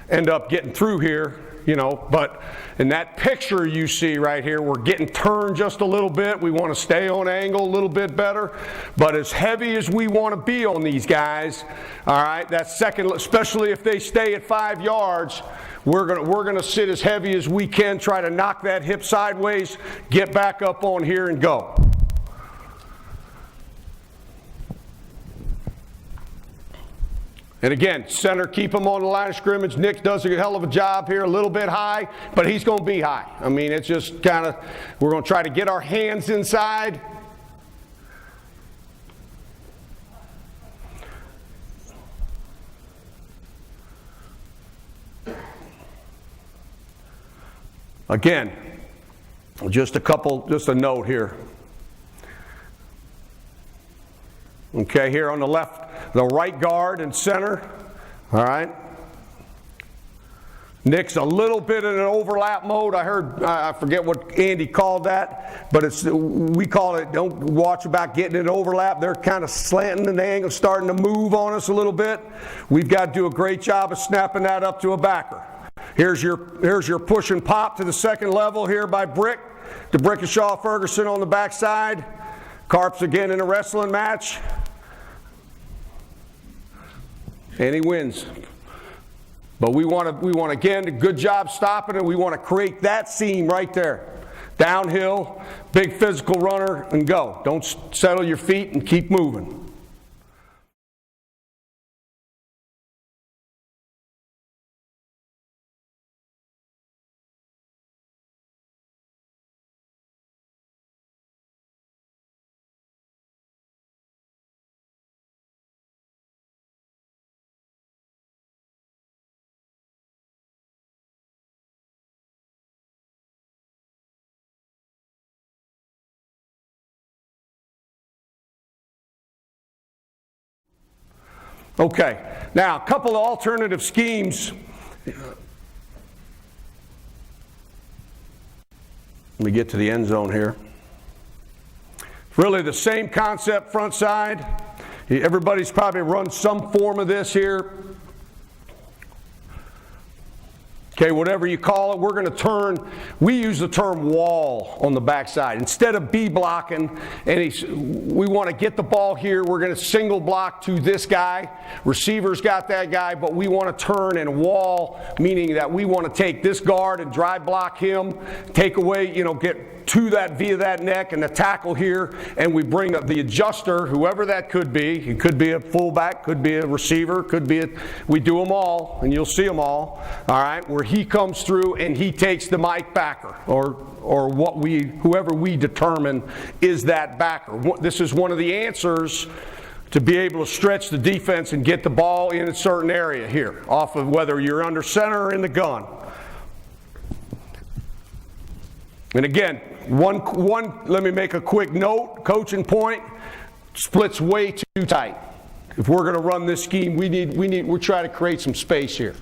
C: end up getting through here, you know, but in that picture you see right here, we're getting turned just a little bit. We want to stay on angle a little bit better, but as heavy as we want to be on these guys, all right, that second, especially if they stay at 5 yards, we're gonna sit as heavy as we can, try to knock that hip sideways, get back up on here and go. And again, center, keep him on the line of scrimmage. Nick does a hell of a job here, a little bit high, but he's going to be high. I mean, it's just kind of, we're going to try to get our hands inside. Again, just a note here. Okay, here on the left, the right guard and center, all right. Nick's a little bit in an overlap mode. I forget what Andy called that, but we call it, don't watch about getting in overlap. They're kind of slanting and the angle, starting to move on us a little bit. We've got to do a great job of snapping that up to a backer. Here's your push and pop to the second level here by Brick, to Brickashaw Ferguson on the backside. Carp's again in a wrestling match. And he wins. But we want again, a good job stopping it. We want to create that seam right there. Downhill, big physical runner, and go. Don't settle your feet and keep moving. Okay, now a couple of alternative schemes. Let me get to the end zone here. Really the same concept front side. Everybody's probably run some form of this here. Okay, whatever you call it, we're going to turn, we use the term wall on the backside. Instead of B blocking, we want to get the ball here, we're going to single block to this guy. Receiver's got that guy, but we want to turn and wall, meaning that we want to take this guard and drive block him, take away, get to that via that neck and the tackle here, and we bring up the adjuster, whoever that could be. It could be a fullback, could be a receiver, could be we do them all, and you'll see them all right, where he comes through and he takes the Mike backer, or whoever we determine is that backer. This is one of the answers to be able to stretch the defense and get the ball in a certain area here, off of whether you're under center or in the gun. And again, let me make a quick note, coaching point, split's way too tight. If we're going to run this scheme, we're trying to create some space here.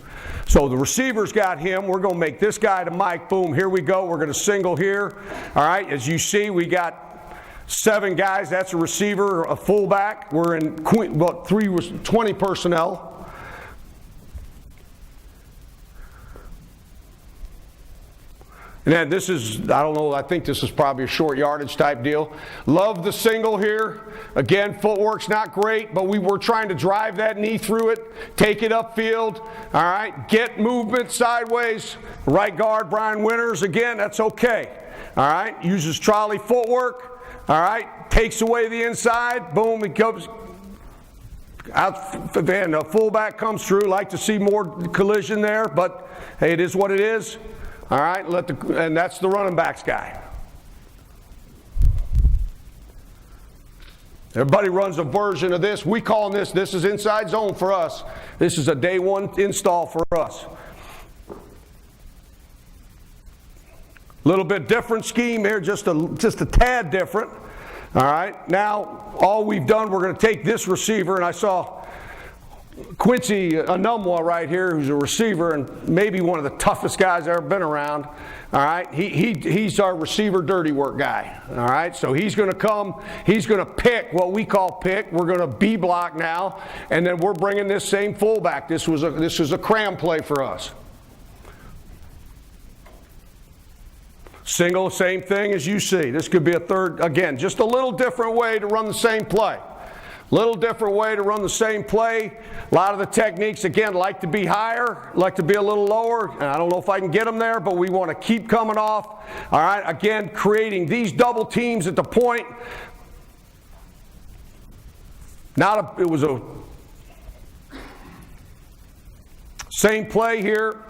C: So the receiver's got him. We're going to make this guy to Mike. Boom, here we go. We're going to single here. All right, as you see, we got 7 guys. That's a receiver, a fullback. We're in 20 personnel. And then this is, I don't know, I think this is probably a short yardage type deal. Love the single here. Again, footwork's not great, but we were trying to drive that knee through it, take it upfield, all right, get movement sideways. Right guard, Brian Winters, again, that's okay. All right, uses trolley footwork, all right, takes away the inside, boom, he comes out, and the fullback comes through. Like to see more collision there, but hey, it is what it is. All right, and that's the running backs guy. Everybody runs a version of this. We call this is inside zone for us. This is a day one install for us. A little bit different scheme here, just a tad different. All right, now all we've done, we're going to take this receiver, and I saw Quincy Anumwa right here, who's a receiver and maybe one of the toughest guys I've ever been around. All right, he's our receiver dirty work guy. All right, so he's going to come, he's going to pick what we call pick. We're going to B block now, and then we're bringing this same fullback. This was a cram play for us. Single, same thing as you see. This could be a third, again, just a little different way to run the same play. Little different way to run the same play. A lot of the techniques, again, like to be higher, like to be a little lower. And I don't know if I can get them there, but we want to keep coming off. All right, again, creating these double teams at the point. It was a same play here.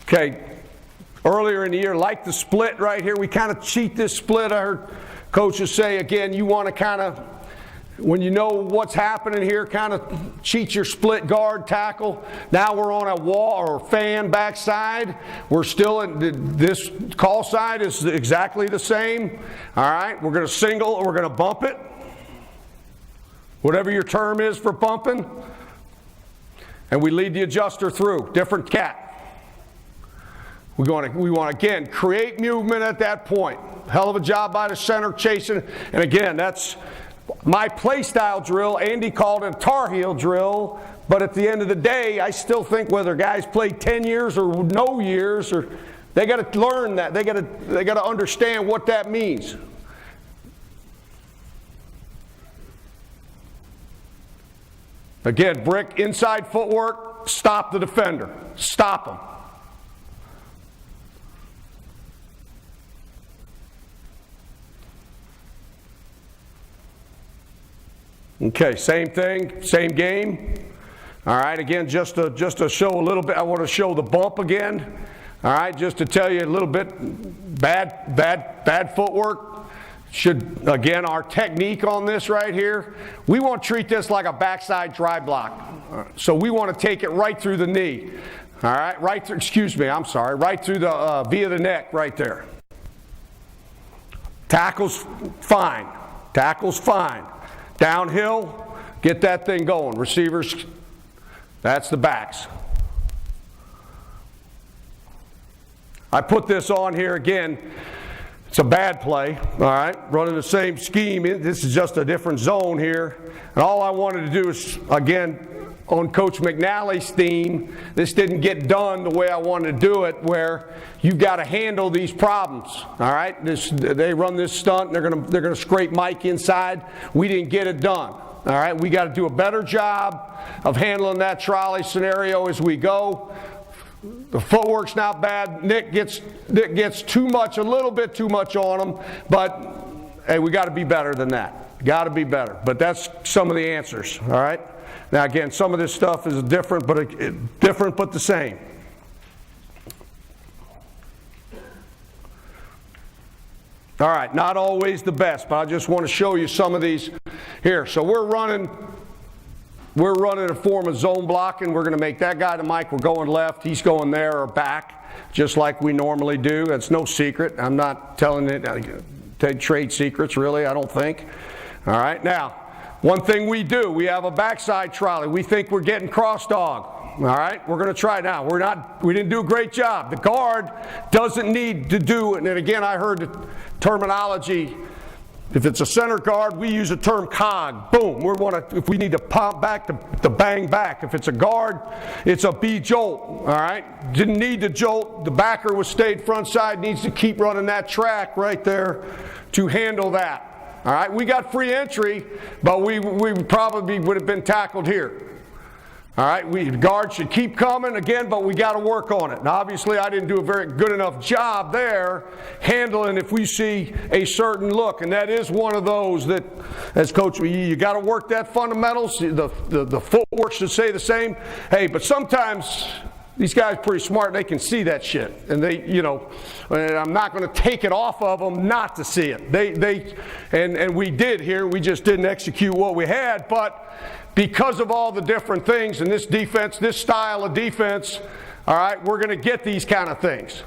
C: Okay. Earlier in the year, like the split right here, we kind of cheat this split. I heard coaches say, again, you want to kind of, when you know what's happening here, kind of cheat your split guard tackle. Now we're on a wall or fan backside. We're still in this call side is exactly the same. All right, we're going to single, we're going to bump it. Whatever your term is for bumping. And we lead the adjuster through. Different cat. We want to, again, create movement at that point. Hell of a job by the center chasing. And again, that's my play style drill. Andy called it a Tar Heel drill. But at the end of the day, I still think whether guys play 10 years or no years, or they got to learn that. They got to understand what that means. Again, brick, inside footwork, stop the defender. Stop him. Okay, same thing, same game. All right, again, just to show a little bit, I want to show the bump again. All right, just to tell you a little bit, bad footwork. Should, again, our technique on this right here, we want to treat this like a backside dry block. So we want to take it right through the knee. All right, right through, right through the, via the neck right there. Tackle's fine. Tackle's fine. Downhill, get that thing going. Receivers, that's the backs. I put this on here again. It's a bad play, all right? Running the same scheme. This is just a different zone here. And all I wanted to do is, again, on Coach McNally's theme, this didn't get done the way I wanted to do it, where you've got to handle these problems, all right? They run this stunt, and they're gonna scrape Mike inside. We didn't get it done, all right? We got to do a better job of handling that trolley scenario as we go. The footwork's not bad. Nick gets too much, a little bit too much on him, but hey, we got to be better than that. Got to be better. But that's some of the answers, all right? Now again, some of this stuff is different, but the same. All right, not always the best, but I just want to show you some of these here. So we're running a form of zone blocking. We're going to make that guy to Mike. We're going left. He's going there or back, just like we normally do. That's no secret. I'm not telling it, trade secrets, really, I don't think. All right, now, one thing we do, we have a backside trolley. We think we're getting cross dog. All right, we're going to try it now. We didn't do a great job. The guard doesn't need to do, and then again, I heard the terminology. If it's a center guard, we use the term cog. Boom. If we need to pump back, to bang back. If it's a guard, it's a B jolt. All right. Didn't need to jolt. The backer was stayed front side. Needs to keep running that track right there to handle that. All right. We got free entry, but we probably would have been tackled here. All right, the guard should keep coming again, but we got to work on it. Now, obviously, I didn't do a very good enough job there handling if we see a certain look, and that is one of those that, as coach, you got to work that fundamentals. The footwork should say the same. Hey, but sometimes these guys are pretty smart. They can see that shit, and and I'm not going to take it off of them not to see it. And we did here. We just didn't execute what we had, but because of all the different things in this defense, this style of defense, all right, we're going to get these kind of things.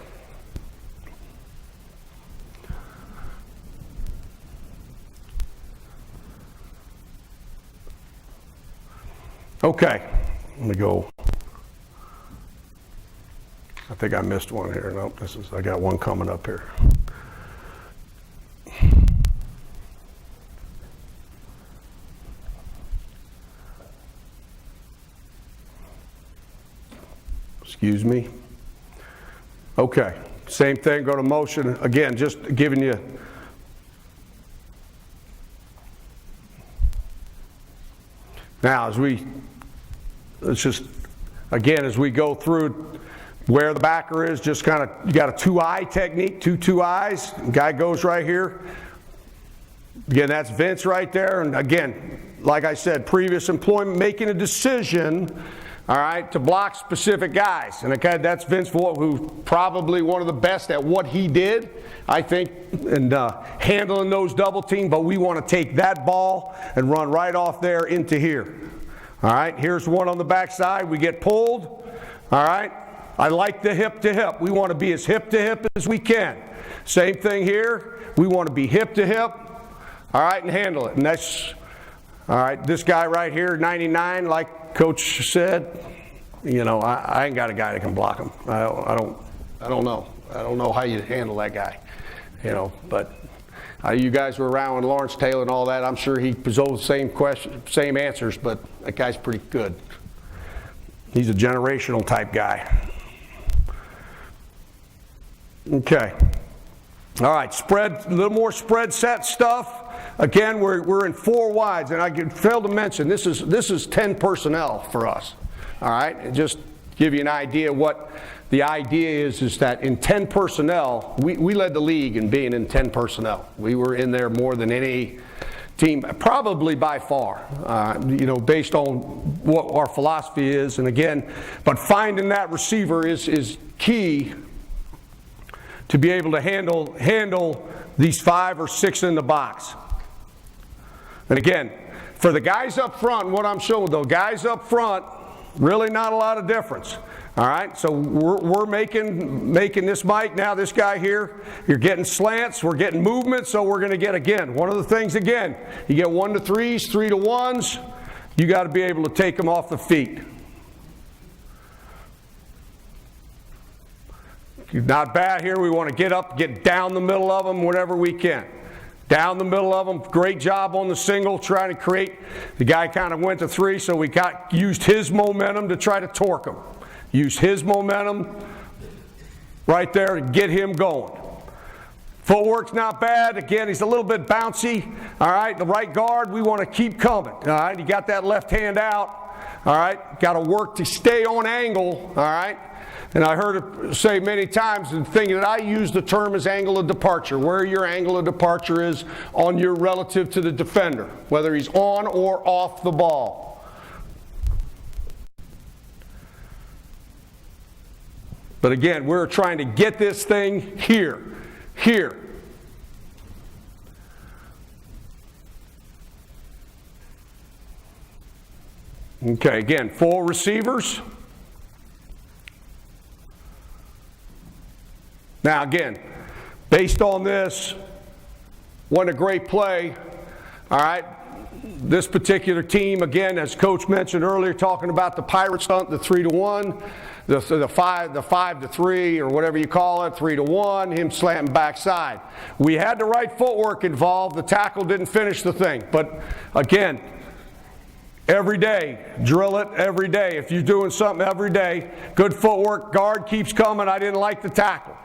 C: Okay, let me go. I think I missed one here. Nope, I got one coming up here. Excuse me. Okay, same thing, go to motion. Again, just giving you. Now, as we go through where the backer is, just kind of, you got a two-eye technique, two eyes. Guy goes right here. Again, that's Vince right there. And again, like I said, previous employment, making a decision, all right, to block specific guys. And okay, that's Vince Voigt, who's probably one of the best at what he did, I think, and handling those double team. But we want to take that ball and run right off there into here. All right, here's one on the backside. We get pulled. All right, I like the hip to hip. We want to be as hip to hip as we can. Same thing here. We want to be hip to hip. All right, and handle it. And that's, all right, this guy right here, 99, like Coach said, I ain't got a guy that can block him. I don't know. I don't know how you handle that guy, but you guys were around with Lawrence Taylor and all that. I'm sure he posed the same question, same answers, but that guy's pretty good. He's a generational type guy. Okay. All right, spread, a little more spread set stuff. Again, we're in 4 wides, and I failed to mention this is 10 personnel for us. All right, and just give you an idea what the idea is that in 10 personnel, we led the league in being in 10 personnel. We were in there more than any team, probably by far, based on what our philosophy is. And again, but finding that receiver is key to be able to handle these 5 or 6 in the box. And again, for the guys up front, what I'm showing, though, guys up front, really not a lot of difference. All right, so we're making this Mike, now this guy here, you're getting slants, we're getting movement, so we're going to get, again, one of the things, again, you get 1 to 3s, 3 to 1s, you got to be able to take them off the feet. Not bad here, we want to get up, get down the middle of them whenever we can. Down the middle of them, great job on the single, trying to create. The guy kind of went to 3, so we used his momentum to try to torque him. Use his momentum right there to get him going. Footwork's not bad. Again, he's a little bit bouncy. All right, the right guard, we want to keep coming. All right, you got that left hand out. All right, got to work to stay on angle. All right. And I heard it say many times, the thing that I use the term is angle of departure, where your angle of departure is on your relative to the defender, whether he's on or off the ball. But again, we're trying to get this thing here. Okay, again, 4 receivers. Now again, based on this, what a great play. All right, this particular team, again, as Coach mentioned earlier, talking about the pirate stunt, the 3-to-1, the 5-to-3, or whatever you call it, 3-to-1, him slanting backside. We had the right footwork involved. The tackle didn't finish the thing. But again, every day, drill it every day. If you're doing something every day, good footwork, guard keeps coming. I didn't like the tackle.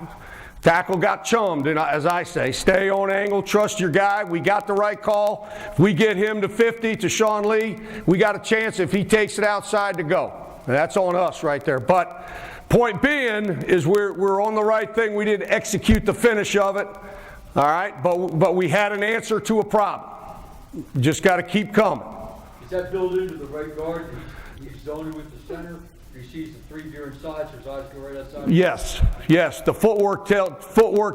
C: Tackle got chummed, and as I say, stay on angle, trust your guy. We got the right call. If we get him to 50, to Sean Lee, we got a chance if he takes it outside to go. And that's on us right there. But point being is we're on the right thing. We didn't execute the finish of it, all right? But we had an answer to a problem. Just got to keep coming.
D: Is that built into the right guard? He's zoning with the center. He sees the 3 deer inside, so his eyes go right outside.
C: Yes. The footwork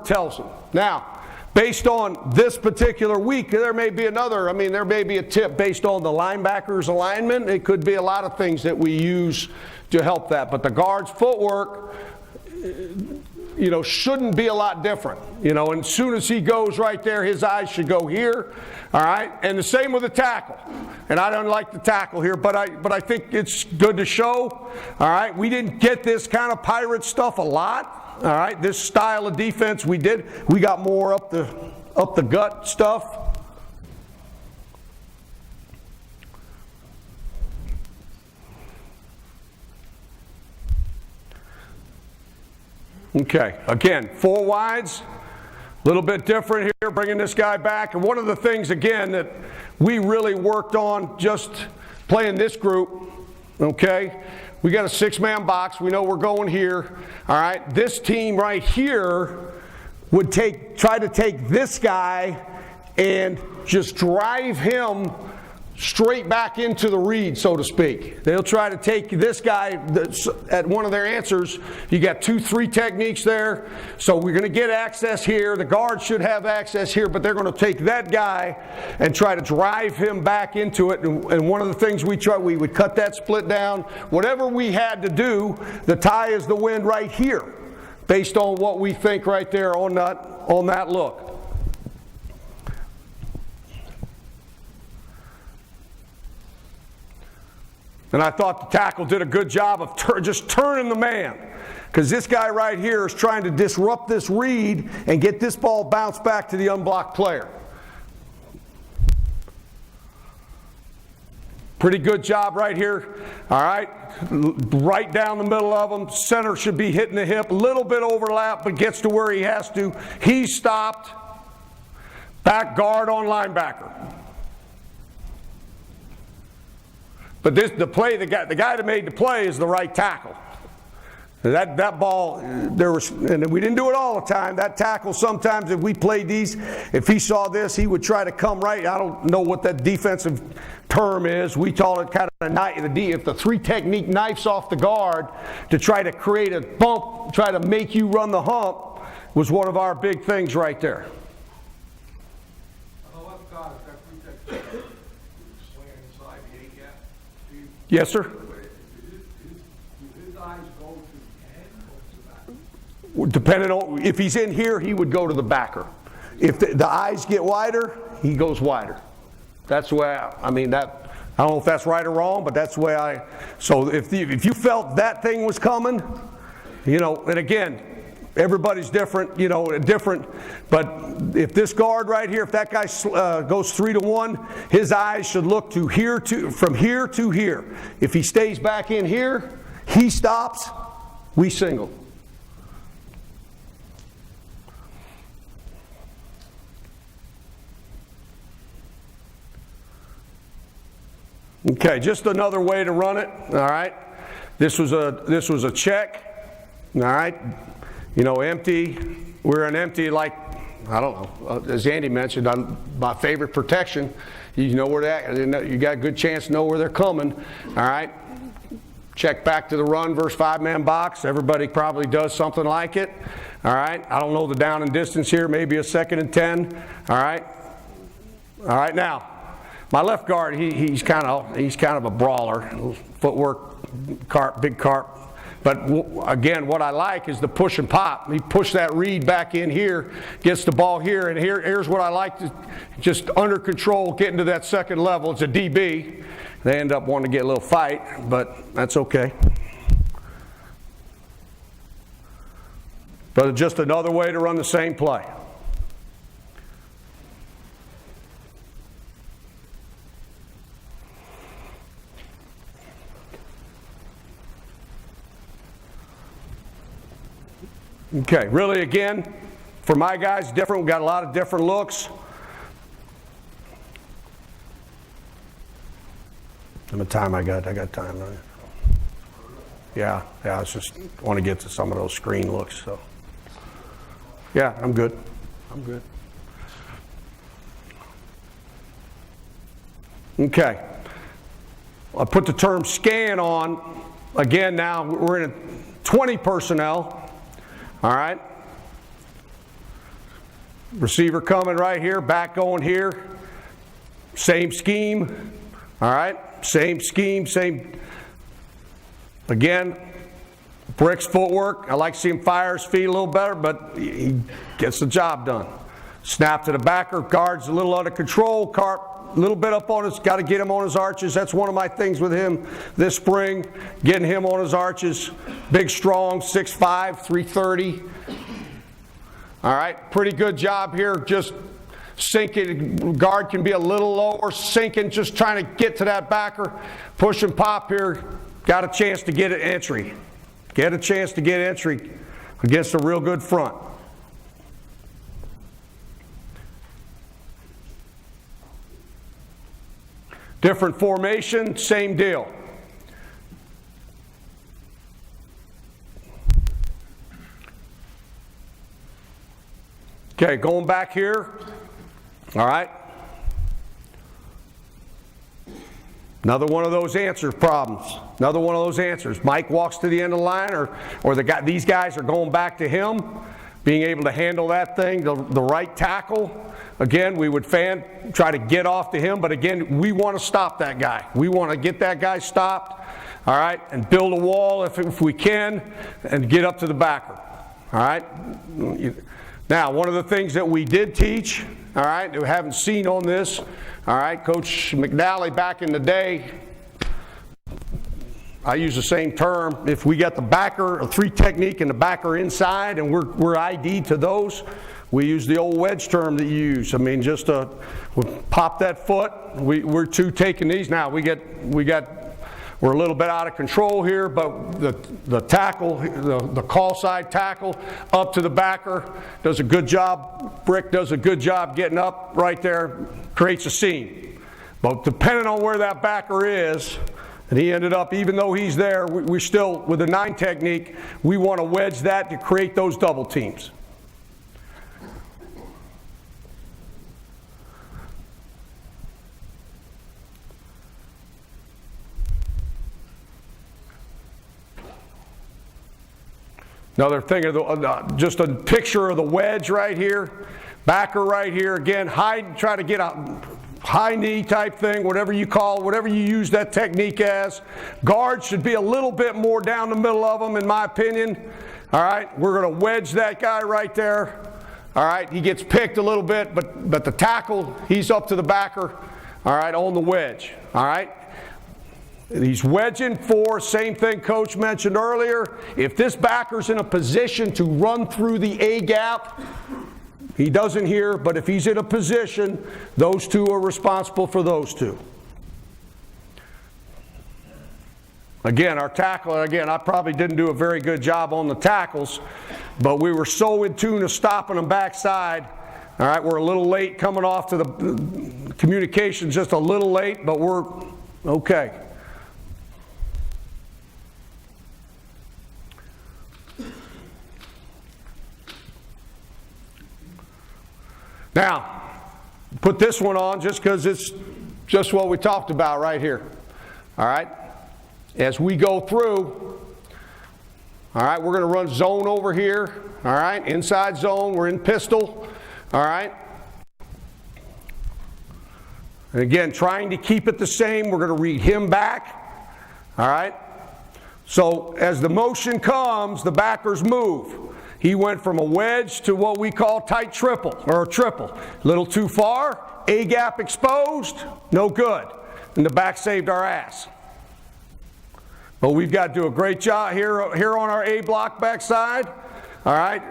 C: tells him. Now, based on this particular week, there may be another. I mean, there may be a tip based on the linebacker's alignment. It could be a lot of things that we use to help that. But the guard's footwork, shouldn't be a lot different. And as soon as he goes right there, his eyes should go here. All right? And the same with the tackle. And I don't like the tackle here, but I think it's good to show. All right? We didn't get this kind of pirate stuff a lot. All right? This style of defense we did. We got more up the gut stuff. Okay, again, 4 wides, a little bit different here, bringing this guy back. And one of the things, again, that we really worked on just playing this group, okay, we got a 6-man box. We know we're going here, all right. This team right here would try to take this guy and just drive him straight back into the read, so to speak. They'll try to take this guy at one of their answers. You got 2-3 techniques there. So we're going to get access here. The guard should have access here, but they're going to take that guy and try to drive him back into it. And one of the things we would cut that split down. Whatever we had to do, the tie is the wind right here, based on what we think right there on that look. And I thought the tackle did a good job of just turning the man. Because this guy right here is trying to disrupt this read and get this ball bounced back to the unblocked player. Pretty good job right here. All right. Right down the middle of him. Center should be hitting the hip. A little bit overlap, but gets to where he has to. He's stopped. Back guard on linebacker. But the guy that made the play is the right tackle. That ball, and we didn't do it all the time. That tackle, sometimes if we played these, if he saw this, he would try to come right. I don't know what that defensive term is. We call it kind of if the 3 technique knifes off the guard to try to create a bump, try to make you run the hump, was one of our big things right there. Yes, sir. Depending on if he's in here, he would go to the backer. If the eyes get wider, he goes wider. That's the way I don't know if that's right or wrong, but that's the way so if you felt that thing was coming, and again, everybody's different, but if this guard right here, if that guy goes 3-to-1, his eyes should look from here to here. If he stays back in here, he stops, we single. Okay, just another way to run it. All right, this was a check. All right, empty. We're an empty, like, I don't know. As Andy mentioned, my favorite protection. You know where they're at. You got a good chance to know where they're coming. All right, check back to the run versus 5-man box. Everybody probably does something like it. All right, I don't know the down and distance here. Maybe a 2nd and 10. All right. Now. My left guard, he's kind of a brawler, footwork, big carp. But again, what I like is the push and pop. He pushed that read back in here, gets the ball here, and here's what I like, to just under control, getting to that second level. It's a DB. They end up wanting to get a little fight, but that's okay. But it's just another way to run the same play. Okay, really again, for my guys, different. We've got a lot of different looks. How much time I got time, right? Yeah, I just want to get to some of those screen looks, so. Yeah, I'm good. Okay. I put the term scan on. Again, now we're in a 20 personnel. All right. Receiver coming right here, back going here. Same scheme. All right. Same scheme, same. Again, Brick's footwork. I like to see him fire his feet a little better, but he gets the job done. Snap to the backer. Guard's a little under control. Carp a little bit up on his, got to get him on his arches. That's one of my things with him this spring, getting him on his arches. Big, strong, 6'5", 330. All right, pretty good job here. Just sinking. Guard can be a little lower, sinking, just trying to get to that backer. Push and pop here. Got a chance to get an entry. Get a chance to get entry against a real good front. Different formation, same deal. Okay, going back here. All right. Another one of those answer problems. Another one of those answers. Mike walks to the end of the line, or these guys are going back to him, being able to handle that thing, the right tackle. Again, we would try to get off to him, but again, we want to stop that guy. We want to get that guy stopped, all right, and build a wall if we can, and get up to the backer, all right? Now, one of the things that we did teach, all right, that we haven't seen on this, all right, Coach McNally back in the day, I use the same term. If we got the backer, a 3 technique, and the backer inside, and we're ID'd to those, we use the old wedge term that you use. I mean, just we pop that foot. We're 2 taking these now. We're a little bit out of control here, but the tackle, the call side tackle, up to the backer, does a good job. Brick does a good job getting up right there, creates a seam. But depending on where that backer is, and he ended up, even though he's there, we still, with the 9 technique, we want to wedge that to create those double teams. Another thing, just a picture of the wedge right here, backer right here. Again, try to get a high knee type thing, whatever you use that technique as. Guards should be a little bit more down the middle of them, in my opinion. All right, we're going to wedge that guy right there. All right, he gets picked a little bit, but the tackle, he's up to the backer. All right, on the wedge. All right. He's wedging 4, same thing Coach mentioned earlier. If this backer's in a position to run through the A gap, he doesn't here, but if he's in a position, those 2 are responsible for those 2. Again, our tackle, I probably didn't do a very good job on the tackles, but we were so in tune to stopping them backside. All right, we're a little late coming off to the communication, just a little late, but we're okay. Now, put this one on just because it's just what we talked about right here. All right? As we go through, all right, we're going to run zone over here. All right? Inside zone, we're in pistol. All right? And again, trying to keep it the same. We're going to read him back. All right? So as the motion comes, the backers move. He went from a wedge to what we call tight triple, or a triple. A little too far, A gap exposed, no good. And the back saved our ass. But we've got to do a great job here on our A block backside. All right?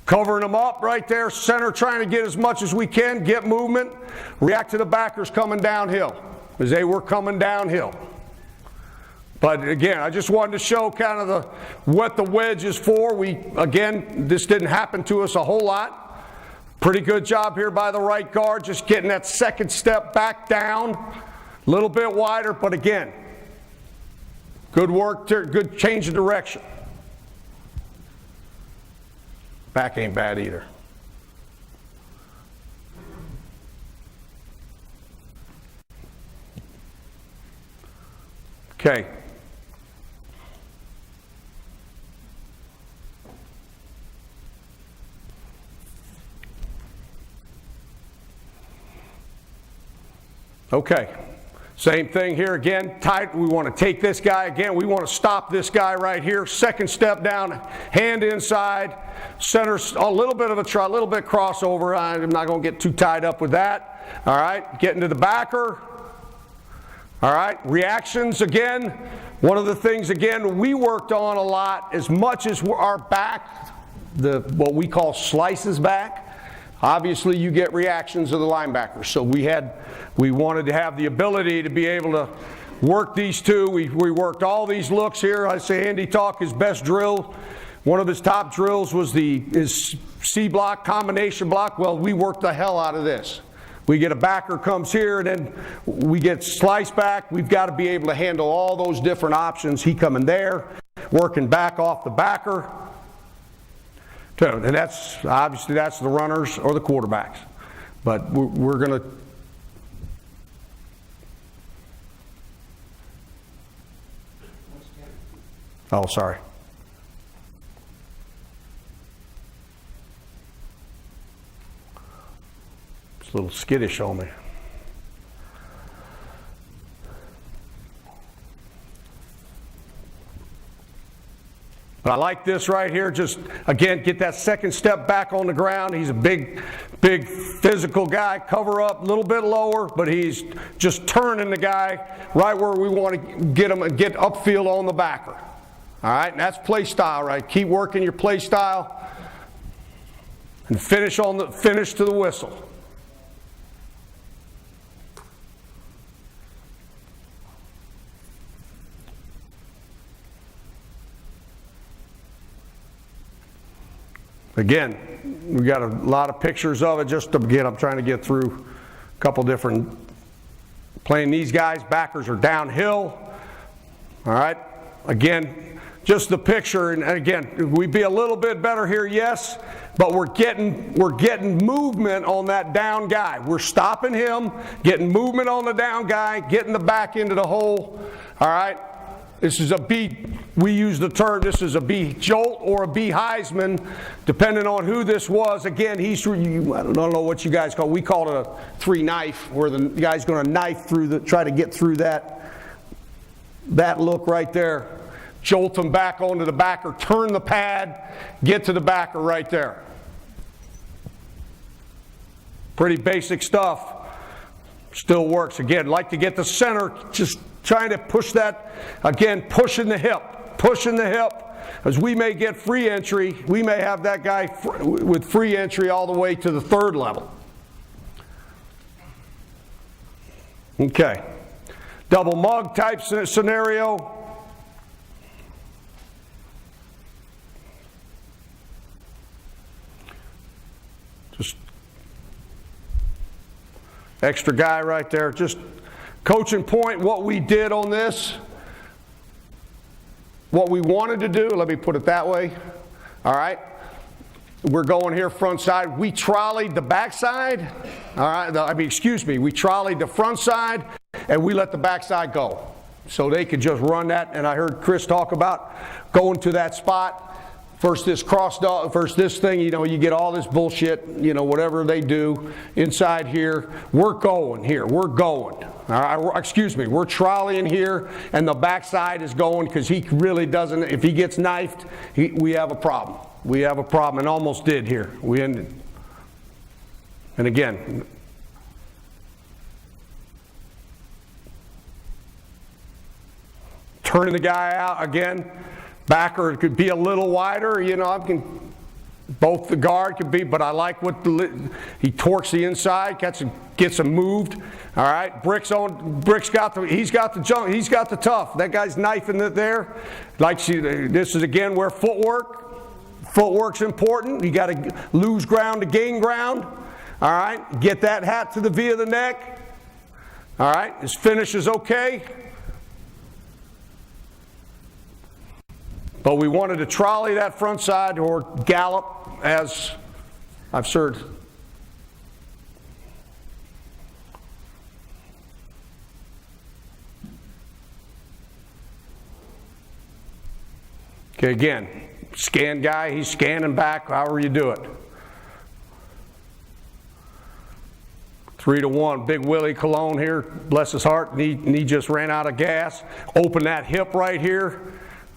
C: Covering them up right there, center trying to get as much as we can, get movement, react to the backers coming downhill, as they were coming downhill. But again, I just wanted to show kind of what the wedge is for. Again, this didn't happen to us a whole lot. Pretty good job here by the right guard, just getting that second step back down, a little bit wider, but again, good work, good change of direction. Back ain't bad either. Okay. Okay. Same thing here again, tight. We want to take this guy again. We want to stop this guy right here. Second step down, hand inside, center, a little bit of a try, a little bit crossover. I'm not going to get too tied up with that. All right, getting to the backer. All right, reactions again. One of the things again we worked on a lot, as much as our back, what we call slices back. Obviously, you get reactions of the linebackers. So we wanted to have the ability to be able to work these two. We worked all these looks here. I say Andy Talk, his best drill. One of his top drills was his C block, combination block. Well, we worked the hell out of this. We get a backer comes here, and then we get slice back. We've got to be able to handle all those different options. He coming there, working back off the backer. And that's obviously that's the runners or the quarterbacks. But we're going to oh, sorry. It's a little skittish on me. But I like this right here. Just, again, get that second step back on the ground. He's a big physical guy. Cover up a little bit lower, but he's just turning the guy right where we want to get him and get upfield on the backer. All right, and that's play style, right? Keep working your play style and finish to the whistle. Again, we got a lot of pictures of it. Just again, I'm trying to get through a couple different. Playing these guys, backers are downhill. All right. Again, just the picture, and again, we'd be a little bit better here, yes, but we're getting movement on that down guy. We're stopping him, getting movement on the down guy, getting the back into the hole. All right. This is a B, we use the term, this is a B jolt or a B Heisman, depending on who this was. Again, I don't know what you guys call it. We call it a 3 knife, where the guy's going to knife through try to get through that look right there. Jolt him back onto the backer, turn the pad, get to the backer right there. Pretty basic stuff. Still works. Again, like to get the center, just trying to push that, again, pushing the hip, as we may get free entry. We may have that guy with free entry all the way to the third level. Okay. Double mug type scenario. Just extra guy right there. Just coaching point, what we did on this, what we wanted to do, let me put it that way. All right. We're going here front side. We trolleyed the back side. All right. We trolleyed the front side, and we let the back side go. So they could just run that. And I heard Chris talk about going to that spot, versus this cross dog, versus this thing, you know, you get all this bullshit, you know, whatever they do inside here. We're going here. We're going. Excuse me, we're trolleying here, and the backside is going because he really doesn't, if he gets knifed, we have a problem. We have a problem, and almost did here. We ended. And again, turning the guy out again, backer could be a little wider, you know, I can. Both the guard could be, but I like what he torques the inside, gets him moved. All right, Brick's got he's got the junk, he's got the tough. That guy's knifing it there. This is again where footwork's important. You got to lose ground to gain ground. All right, get that hat to the V of the neck. All right, his finish is okay. But we wanted to trolley that front side or gallop, as I've said. Okay, again, scan guy, he's scanning back, however you do it. 3-1, big Willie Cologne here, bless his heart, he just ran out of gas. Open that hip right here.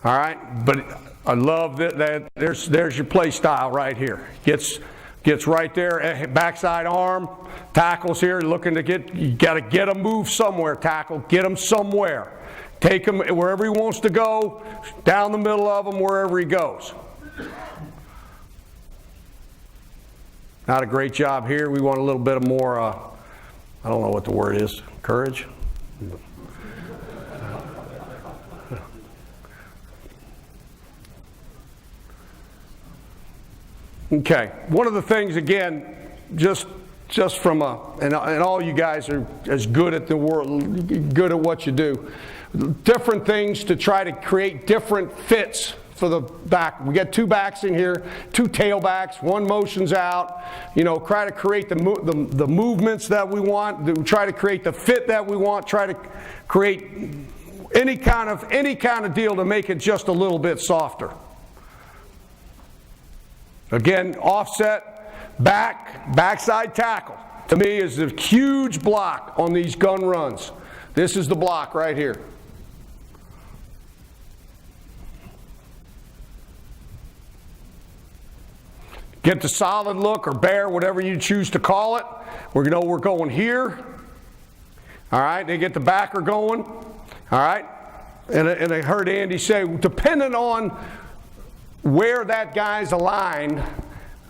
C: All right, but I love that there's your play style right here. Gets right there, backside arm, tackles here, looking to you got to get him moved somewhere, tackle, get him somewhere. Take him wherever he wants to go, down the middle of him, wherever he goes. Not a great job here. We want a little bit of more, I don't know what the word is, courage? Okay, one of the things, again, just from and all you guys are as good at the world, good at what you do. Different things to try to create different fits for the back. We got two backs in here, two tailbacks, one motions out. You know, try to create the movements that we want. Try to create the fit that we want. Try to create any kind of deal to make it just a little bit softer. Again, offset, backside tackle, to me is a huge block on these gun runs. This is the block right here. Get the solid look or bear, whatever you choose to call it. We're going here. All right, they get the backer going. All right, and I heard Andy say, depending on where that guy's aligned,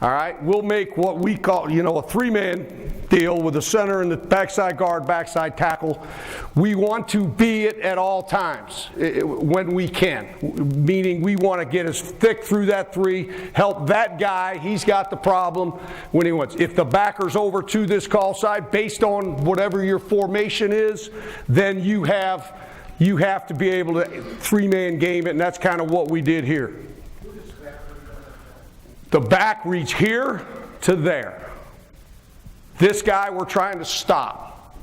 C: all right, we'll make what we call, you know, a three-man deal with the center and the backside guard, backside tackle. We want to be it at all times when we can, meaning we want to get as thick through that three, help that guy, he's got the problem when he wants. If the backer's over to this call side, based on whatever your formation is, then you have to be able to three-man game it, and that's kind of what we did here. The back reach here to there. This guy we're trying to stop.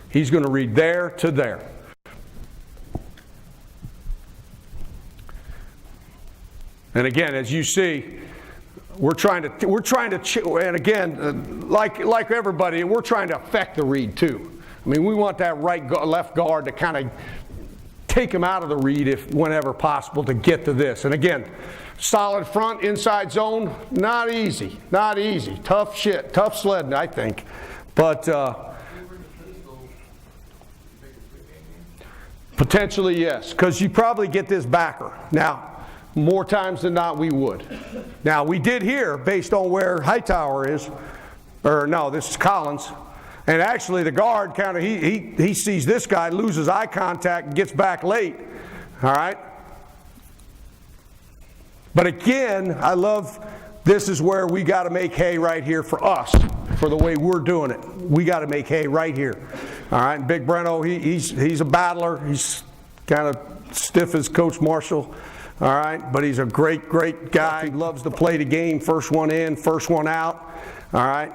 C: He's going to read there to there. And again, as you see, we're trying to, and again, like everybody, we're trying to affect the read too. I mean, we want that left guard to kind of take him out of the read whenever possible to get to this. And again, solid front, inside zone, not easy. Tough shit, tough sledding, I think. But potentially, yes, because you probably get this backer. Now, more times than not, we would. Now, we did here, based on where Hightower is, or no, this is Collins. And actually, the guard kind of, he sees this guy, loses eye contact, and gets back late. All right? But again, I love, this is where we got to make hay right here for us, for the way we're doing it. We got to make hay right here. All right? And Big Breno, he's a battler. He's kind of stiff as Coach Marshall. All right? But he's a great guy. He loves to play the game. First one in, first one out. All right?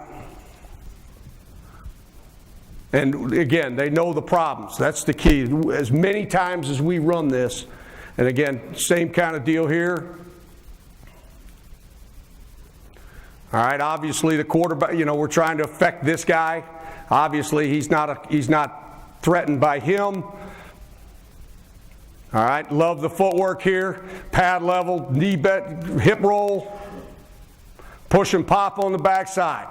C: And again, they know the problems. That's the key. As many times as we run this, and again, same kind of deal here. All right, obviously the quarterback, we're trying to affect this guy. Obviously he's not threatened by him. All right, love the footwork here. Pad level, knee bend, hip roll. Push and pop on the backside.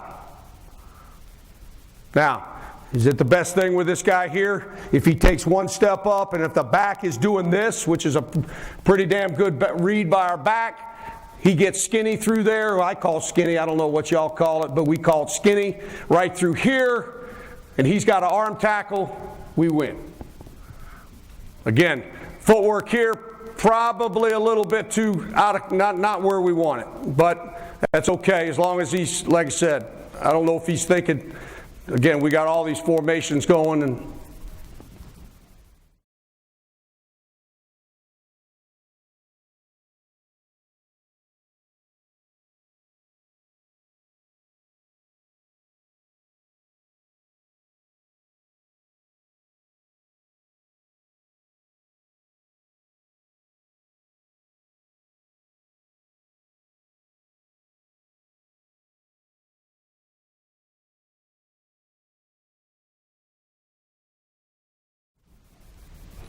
C: Now, is it the best thing with this guy here? If he takes one step up and if the back is doing this, which is a pretty damn good read by our back, he gets skinny through there. I call skinny, I don't know what y'all call it, but we call it skinny. Right through here, and he's got an arm tackle, we win. Again, footwork here, probably a little bit too out of, not where we want it. But that's okay, as long as he's, like I said, I don't know if he's thinking, again, we got all these formations going, and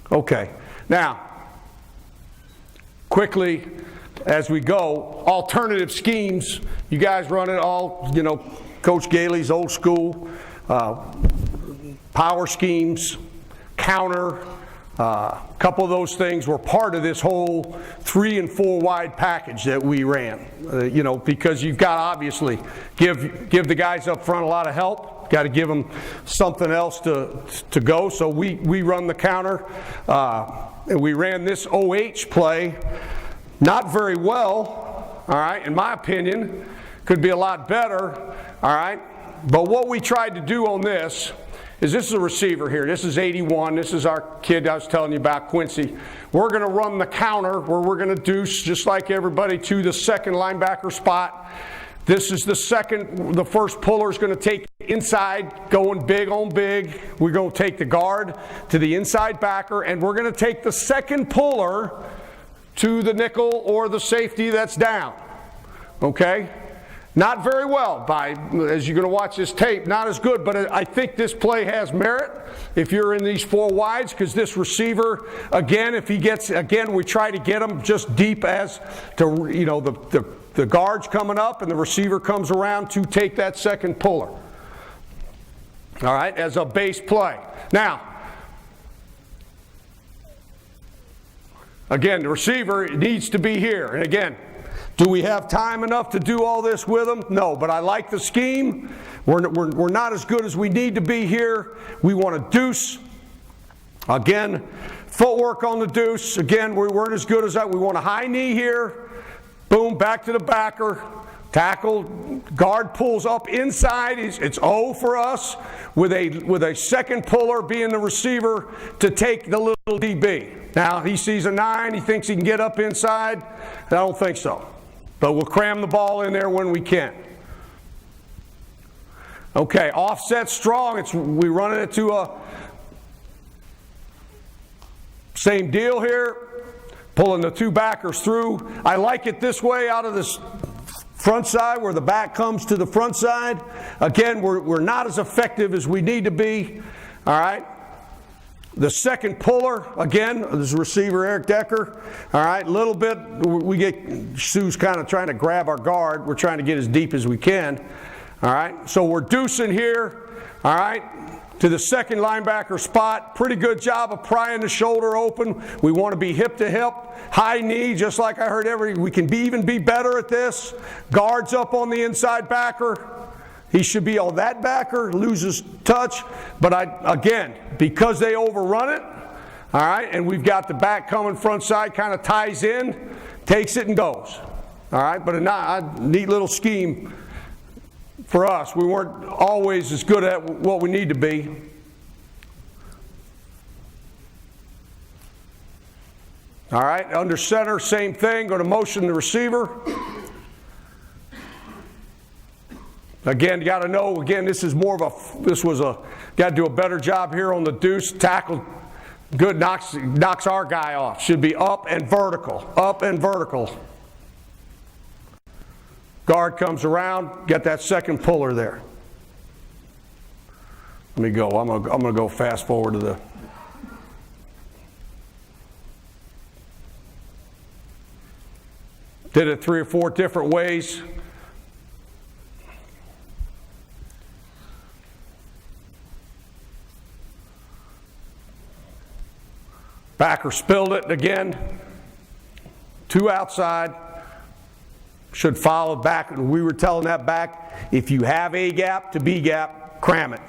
C: okay. Now, quickly as we go, alternative schemes. You guys run it all, Coach Gailey's old school, power schemes, counter, a couple of those things were part of this whole 3 and 4 wide package that we ran. Because you've got to obviously give the guys up front a lot of help. Got to give them something else to go. So we run the counter, and we ran this OH play not very well. All right, in my opinion, could be a lot better. All right, but what we tried to do on this is a receiver here. This is 81. This is our kid I was telling you about, Quincy. We're going to run the counter where we're going to deuce just like everybody to the second linebacker spot. This is the first puller is going to take inside, going big on big. We're going to take the guard to the inside backer, and we're going to take the second puller to the nickel or the safety that's down. Okay? Not very well, as you're going to watch this tape, not as good, but I think this play has merit if you're in these 4 wides, because this receiver, again, we try to get him just deep as to, the guard's coming up and the receiver comes around to take that second puller. All right, as a base play. Now, again, the receiver needs to be here. And again, do we have time enough to do all this with them? No, but I like the scheme. We're not as good as we need to be here. We want to deuce. Again, footwork on the deuce. Again, we weren't as good as that. We want a high knee here. Boom, back to the backer. Tackle, guard pulls up inside. It's O for us with a second puller being the receiver to take the little DB. Now, he sees a 9. He thinks he can get up inside. I don't think so. But we'll cram the ball in there when we can. Okay, offset strong. We running it to a same deal here. Pulling the 2 backers through. I like it this way out of this front side where the back comes to the front side. Again, we're not as effective as we need to be. All right. The second puller, again, this receiver Eric Decker. All right, a little bit, we get Sue's kind of trying to grab our guard. We're trying to get as deep as we can. All right, so we're deucing here. All right, to the second linebacker spot. Pretty good job of prying the shoulder open. We want to be hip to hip, high knee, just like I heard we can even be better at this. Guards up on the inside backer. He should be on that backer, loses touch. But again, because they overrun it, all right, and we've got the back coming front side, kind of ties in, takes it and goes. All right, but a neat little scheme for us. We weren't always as good at what we need to be. All right, under center, same thing. Going to motion the receiver. Again, you got to know, this is got to do a better job here on the deuce. Tackle, good, knocks our guy off. Should be up and vertical, up and vertical. Guard comes around, get that second puller there. Let me go. I'm gonna go fast forward to the. Did it 3 or 4 different ways. Backer spilled it again. 2 outside. Should follow back. We were telling that back, if you have A gap to B gap, cram it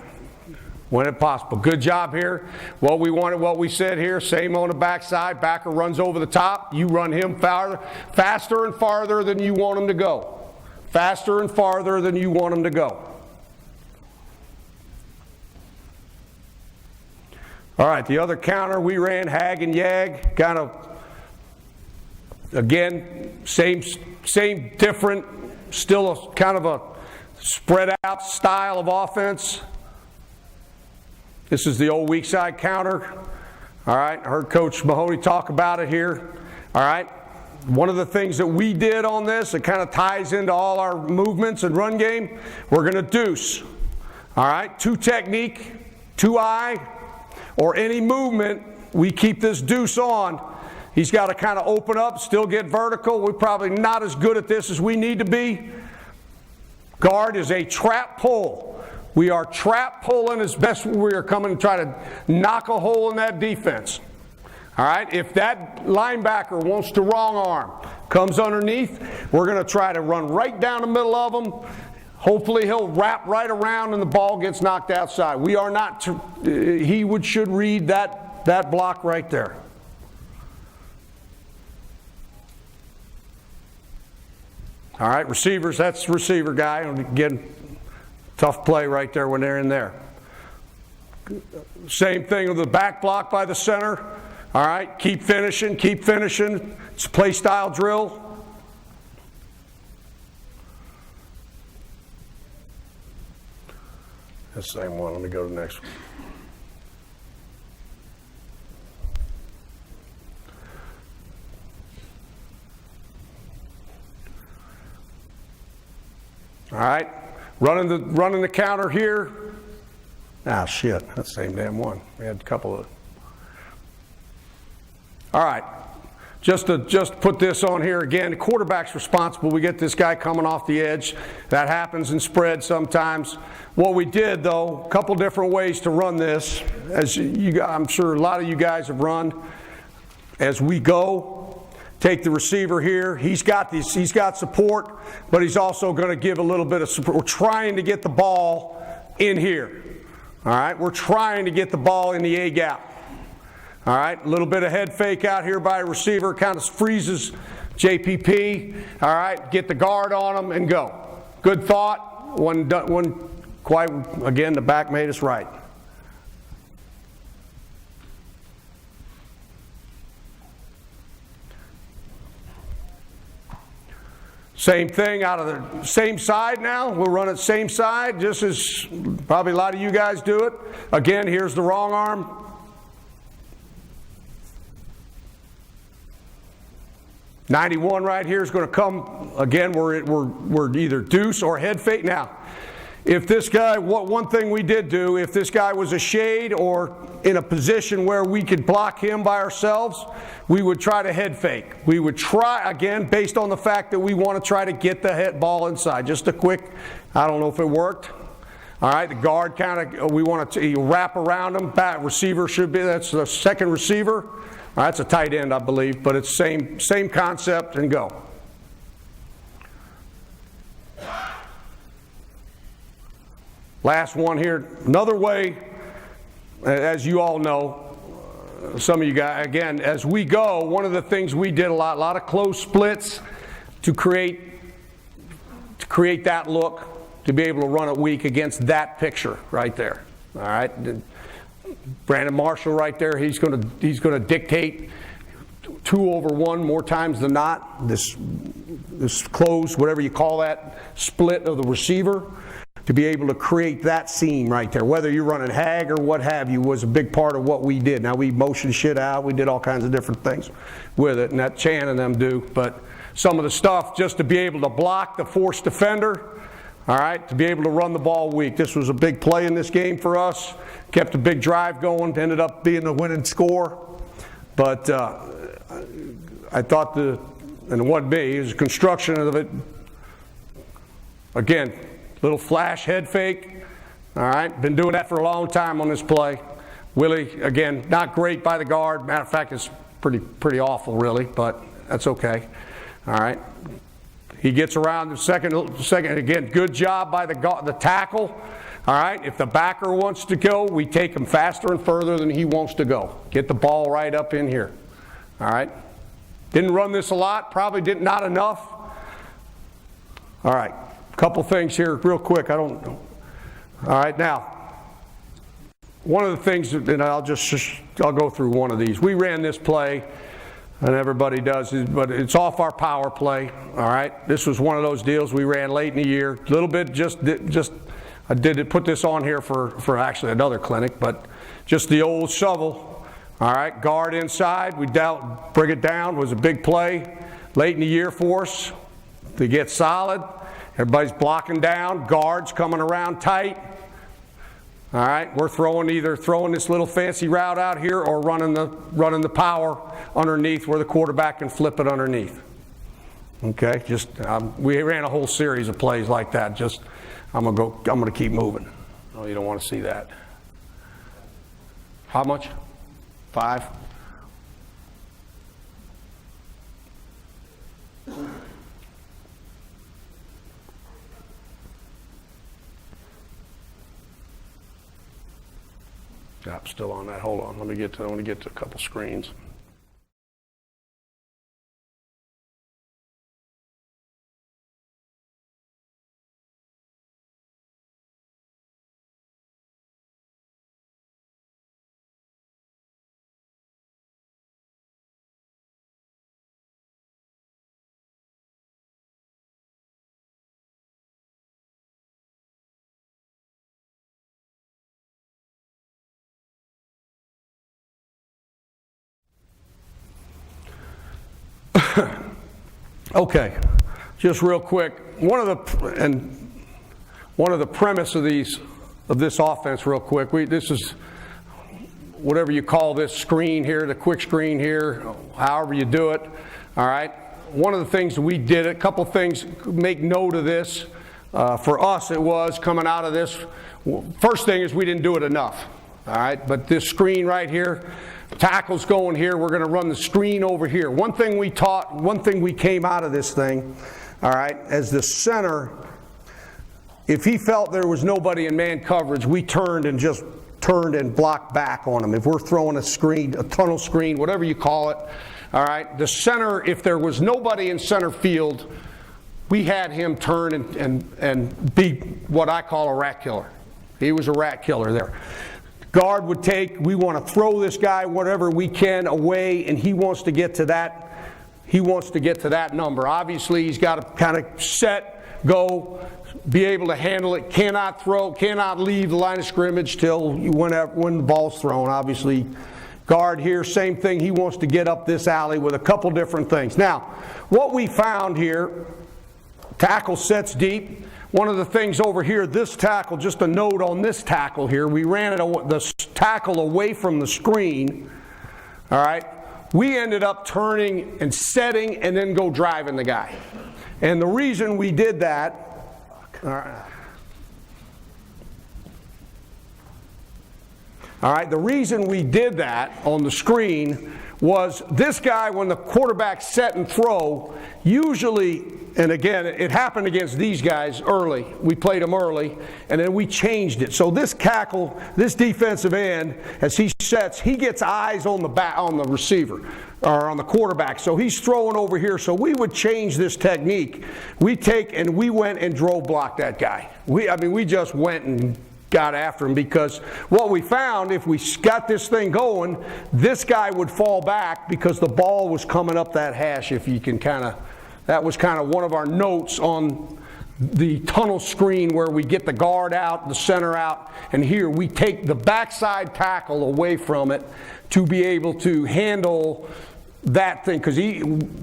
C: when it's possible. Good job here. What we wanted, what we said here, same on the backside. Backer runs over the top. You run him faster and farther than you want him to go. Faster and farther than you want him to go. All right, the other counter we ran, hag and yag, kind of, again, same different, still a kind of a spread out style of offense. This is the old weak side counter. All right, I heard Coach Mahoney talk about it here. All right, one of the things that we did on this, it kind of ties into all our movements and run game, we're going to deuce. All right, 2 technique, 2 eye, or any movement, we keep this deuce on. He's got to kind of open up, still get vertical. We're probably not as good at this as we need to be. Guard is a trap pull. We are trap pulling as best we are coming to try to knock a hole in that defense. All right, if that linebacker wants to wrong arm, comes underneath, we're going to try to run right down the middle of him. Hopefully he'll wrap right around and the ball gets knocked outside. We are not, should read that block right there. All right, receivers, that's the receiver guy. Again, tough play right there when they're in there. Same thing with the back block by the center. All right, keep finishing, keep finishing. It's a play style drill. The same one. Let me go to the next one. All right, running the counter here. Ah, shit, that's the same damn one. We had a couple of. All right, just put this on here again. The quarterback's responsible. We get this guy coming off the edge. That happens in spread sometimes. What we did, though, a couple different ways to run this. As I'm sure a lot of you guys have run. As we go. Take the receiver here. He's got support, but he's also going to give a little bit of support. We're trying to get the ball in here. All right, we're trying to get the ball in the A gap. All right, a little bit of head fake out here by a receiver, kind of freezes JPP. All right, get the guard on him and go. Good thought. One quite again, the back made us right. Same thing out of the same side now. We'll run it same side, just as probably a lot of you guys do it. Again, here's the wrong arm. '91 right here is going to come. Again, we're either deuce or head fake. Now, if this guy, one thing we did do, if this guy was a shade or in a position where we could block him by ourselves, we would try to head fake. We would try, again, based on the fact that we want to try to get the head ball inside. Just a quick, I don't know if it worked. All right, the guard kind of, we want to wrap around him. Back receiver should be, that's the second receiver. All right, that's a tight end, I believe, but it's same concept and go. Last one here. Another way, as you all know, some of you guys, again, as we go, one of the things we did a lot of close splits to create that look, to be able to run it weak against that picture right there. All right, Brandon Marshall right there. He's going to dictate 2 over 1 more times than not. This close, whatever you call that, split of the receiver. To be able to create that seam right there, whether you're running hag or what have you, was a big part of what we did. Now we motion shit out, we did all kinds of different things with it, and that Chan and them do, but some of the stuff just to be able to block the forced defender, all right, to be able to run the ball weak. This was a big play in this game for us. Kept a big drive going, ended up being the winning score. But I thought and it wasn't me, it was the construction of it. Again, little flash head fake. All right, been doing that for a long time on this play. Wylie, again, not great by the guard. Matter of fact, it's pretty awful, really, but that's okay. All right. He gets around the second again, good job by the tackle. All right, if the backer wants to go, we take him faster and further than he wants to go. Get the ball right up in here. All right. Didn't run this a lot, probably not enough. All right, couple things here real quick. All right, now, one of the things, and I'll go through one of these. We ran this play, and everybody does, but it's off our power play. All right, this was one of those deals we ran late in the year. A little bit, I did put this on here for actually another clinic, but just the old shovel. All right, guard inside. We bring it down. Was a big play late in the year for us. They get solid. Everybody's blocking down. Guards coming around tight. All right, we're either throwing this little fancy route out here or running the power underneath where the quarterback can flip it underneath. Okay, we ran a whole series of plays like that. I'm gonna keep moving. Oh, you don't want to see that. How much? 5? Yeah, I'm still on that. Hold on. I want to get to a couple screens. Okay, just real quick. One of the premise of this offense, real quick. This is whatever you call this screen here, the quick screen here, however you do it. All right. One of the things that we did, a couple things, make note of this. For us, it was coming out of this. First thing is we didn't do it enough. All right, but this screen right here. Tackle's going here. We're going to run the screen over here. One thing we came out of this thing, all right, as the center, if he felt there was nobody in man coverage, we turned and blocked back on him. If we're throwing a screen, a tunnel screen, whatever you call it, all right, the center, if there was nobody in center field, we had him turn and be what I call a rat killer. He was a rat killer there. Guard would we want to throw this guy whatever we can away, and he wants to get to that number. Obviously, he's got to kind of set, go, be able to handle it, cannot leave the line of scrimmage till when the ball's thrown. Obviously, guard here, same thing. He wants to get up this alley with a couple different things. Now, what we found here, tackle sets deep. One of the things over here, this tackle, just a note on this tackle here, we ran the tackle away from the screen, all right? We ended up turning and setting and then go driving the guy. And the reason we did that, all right, the reason we did that on the screen was this guy, when the quarterback set and throw, usually, and again, it happened against these guys early. We played them early, and then we changed it. So this tackle, this defensive end, as he sets, he gets eyes on the receiver, or on the quarterback. So he's throwing over here. So we would change this technique. We went and drove blocked that guy. We just went and got after him, because what we found, if we got this thing going, this guy would fall back because the ball was coming up that hash. If you can that was kind of one of our notes on the tunnel screen, where we get the guard out, the center out, and here we take the backside tackle away from it to be able to handle that thing, because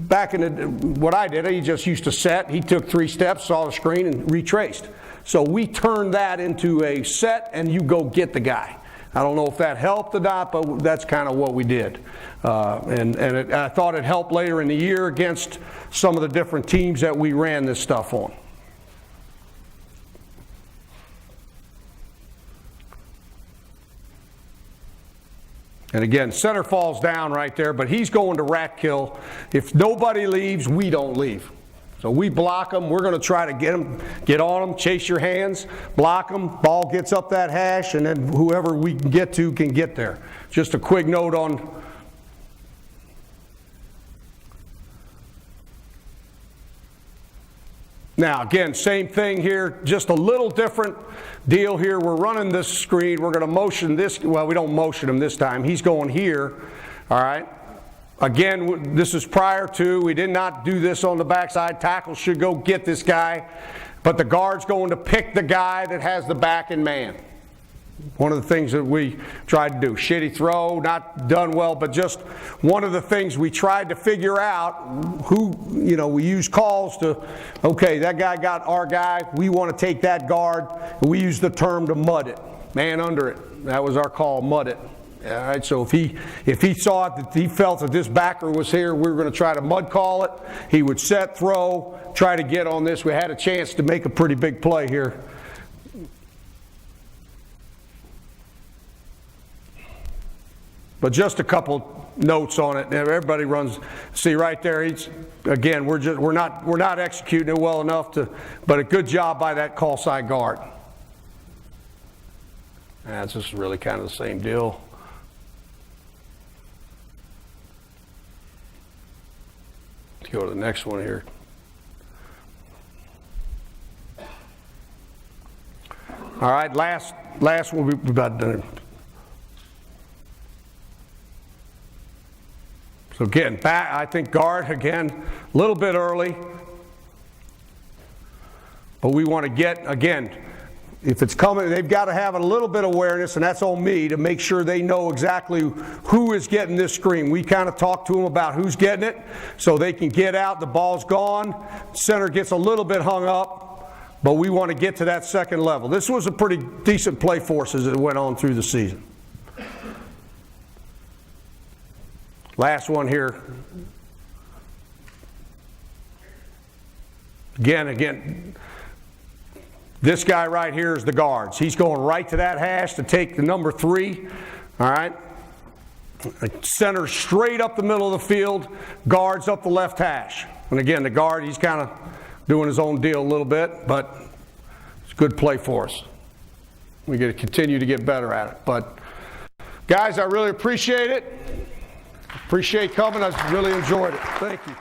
C: back in what I did, he just used to set. He took 3 steps, saw the screen, and retraced. So we turned that into a set, and you go get the guy. I don't know if that helped or not, but that's kind of what we did. I thought it helped later in the year against some of the different teams that we ran this stuff on. And again, center falls down right there, but he's going to rat kill. If nobody leaves, we don't leave. So we block them. We're going to try to get on them, chase your hands, block them. Ball gets up that hash, and then whoever we can get to can get there. Just a quick note on now, again, same thing here, just a little different deal here. We're running this screen. We're going to motion this. Well, we don't motion him this time. He's going here. All right. Again, this is prior to. We did not do this on the backside. Tackle should go get this guy. But the guard's going to pick the guy that has the back in man. One of the things that we tried to do. Shitty throw, not done well, but just one of the things we tried to figure out who, we use calls to, okay, that guy got our guy, we want to take that guard, and we use the term to mud it, man under it. That was our call, mud it. All right, so if he saw it, that he felt that this backer was here, we were going to try to mud call it. He would set, throw, try to get on this. We had a chance to make a pretty big play here. But just a couple notes on it. Everybody runs. See right there. Again, we're not executing it well enough to. But a good job by that call side guard. That's just really kind of the same deal. Let's go to the next one here. All right, last one we've about done. So again, back, I think guard, again, a little bit early. But we want to get, again, if it's coming, they've got to have a little bit of awareness, and that's on me, to make sure they know exactly who is getting this screen. We kind of talk to them about who's getting it so they can get out. The ball's gone. Center gets a little bit hung up, but we want to get to that second level. This was a pretty decent play for us as it went on through the season. Last one here. Again, this guy right here is the guards. He's going right to that hash to take the number 3. All right. Center straight up the middle of the field. Guards up the left hash. And again, the guard, he's kind of doing his own deal a little bit, but it's a good play for us. We got to continue to get better at it. But guys, I really appreciate it. Appreciate coming. I really enjoyed it. Thank you.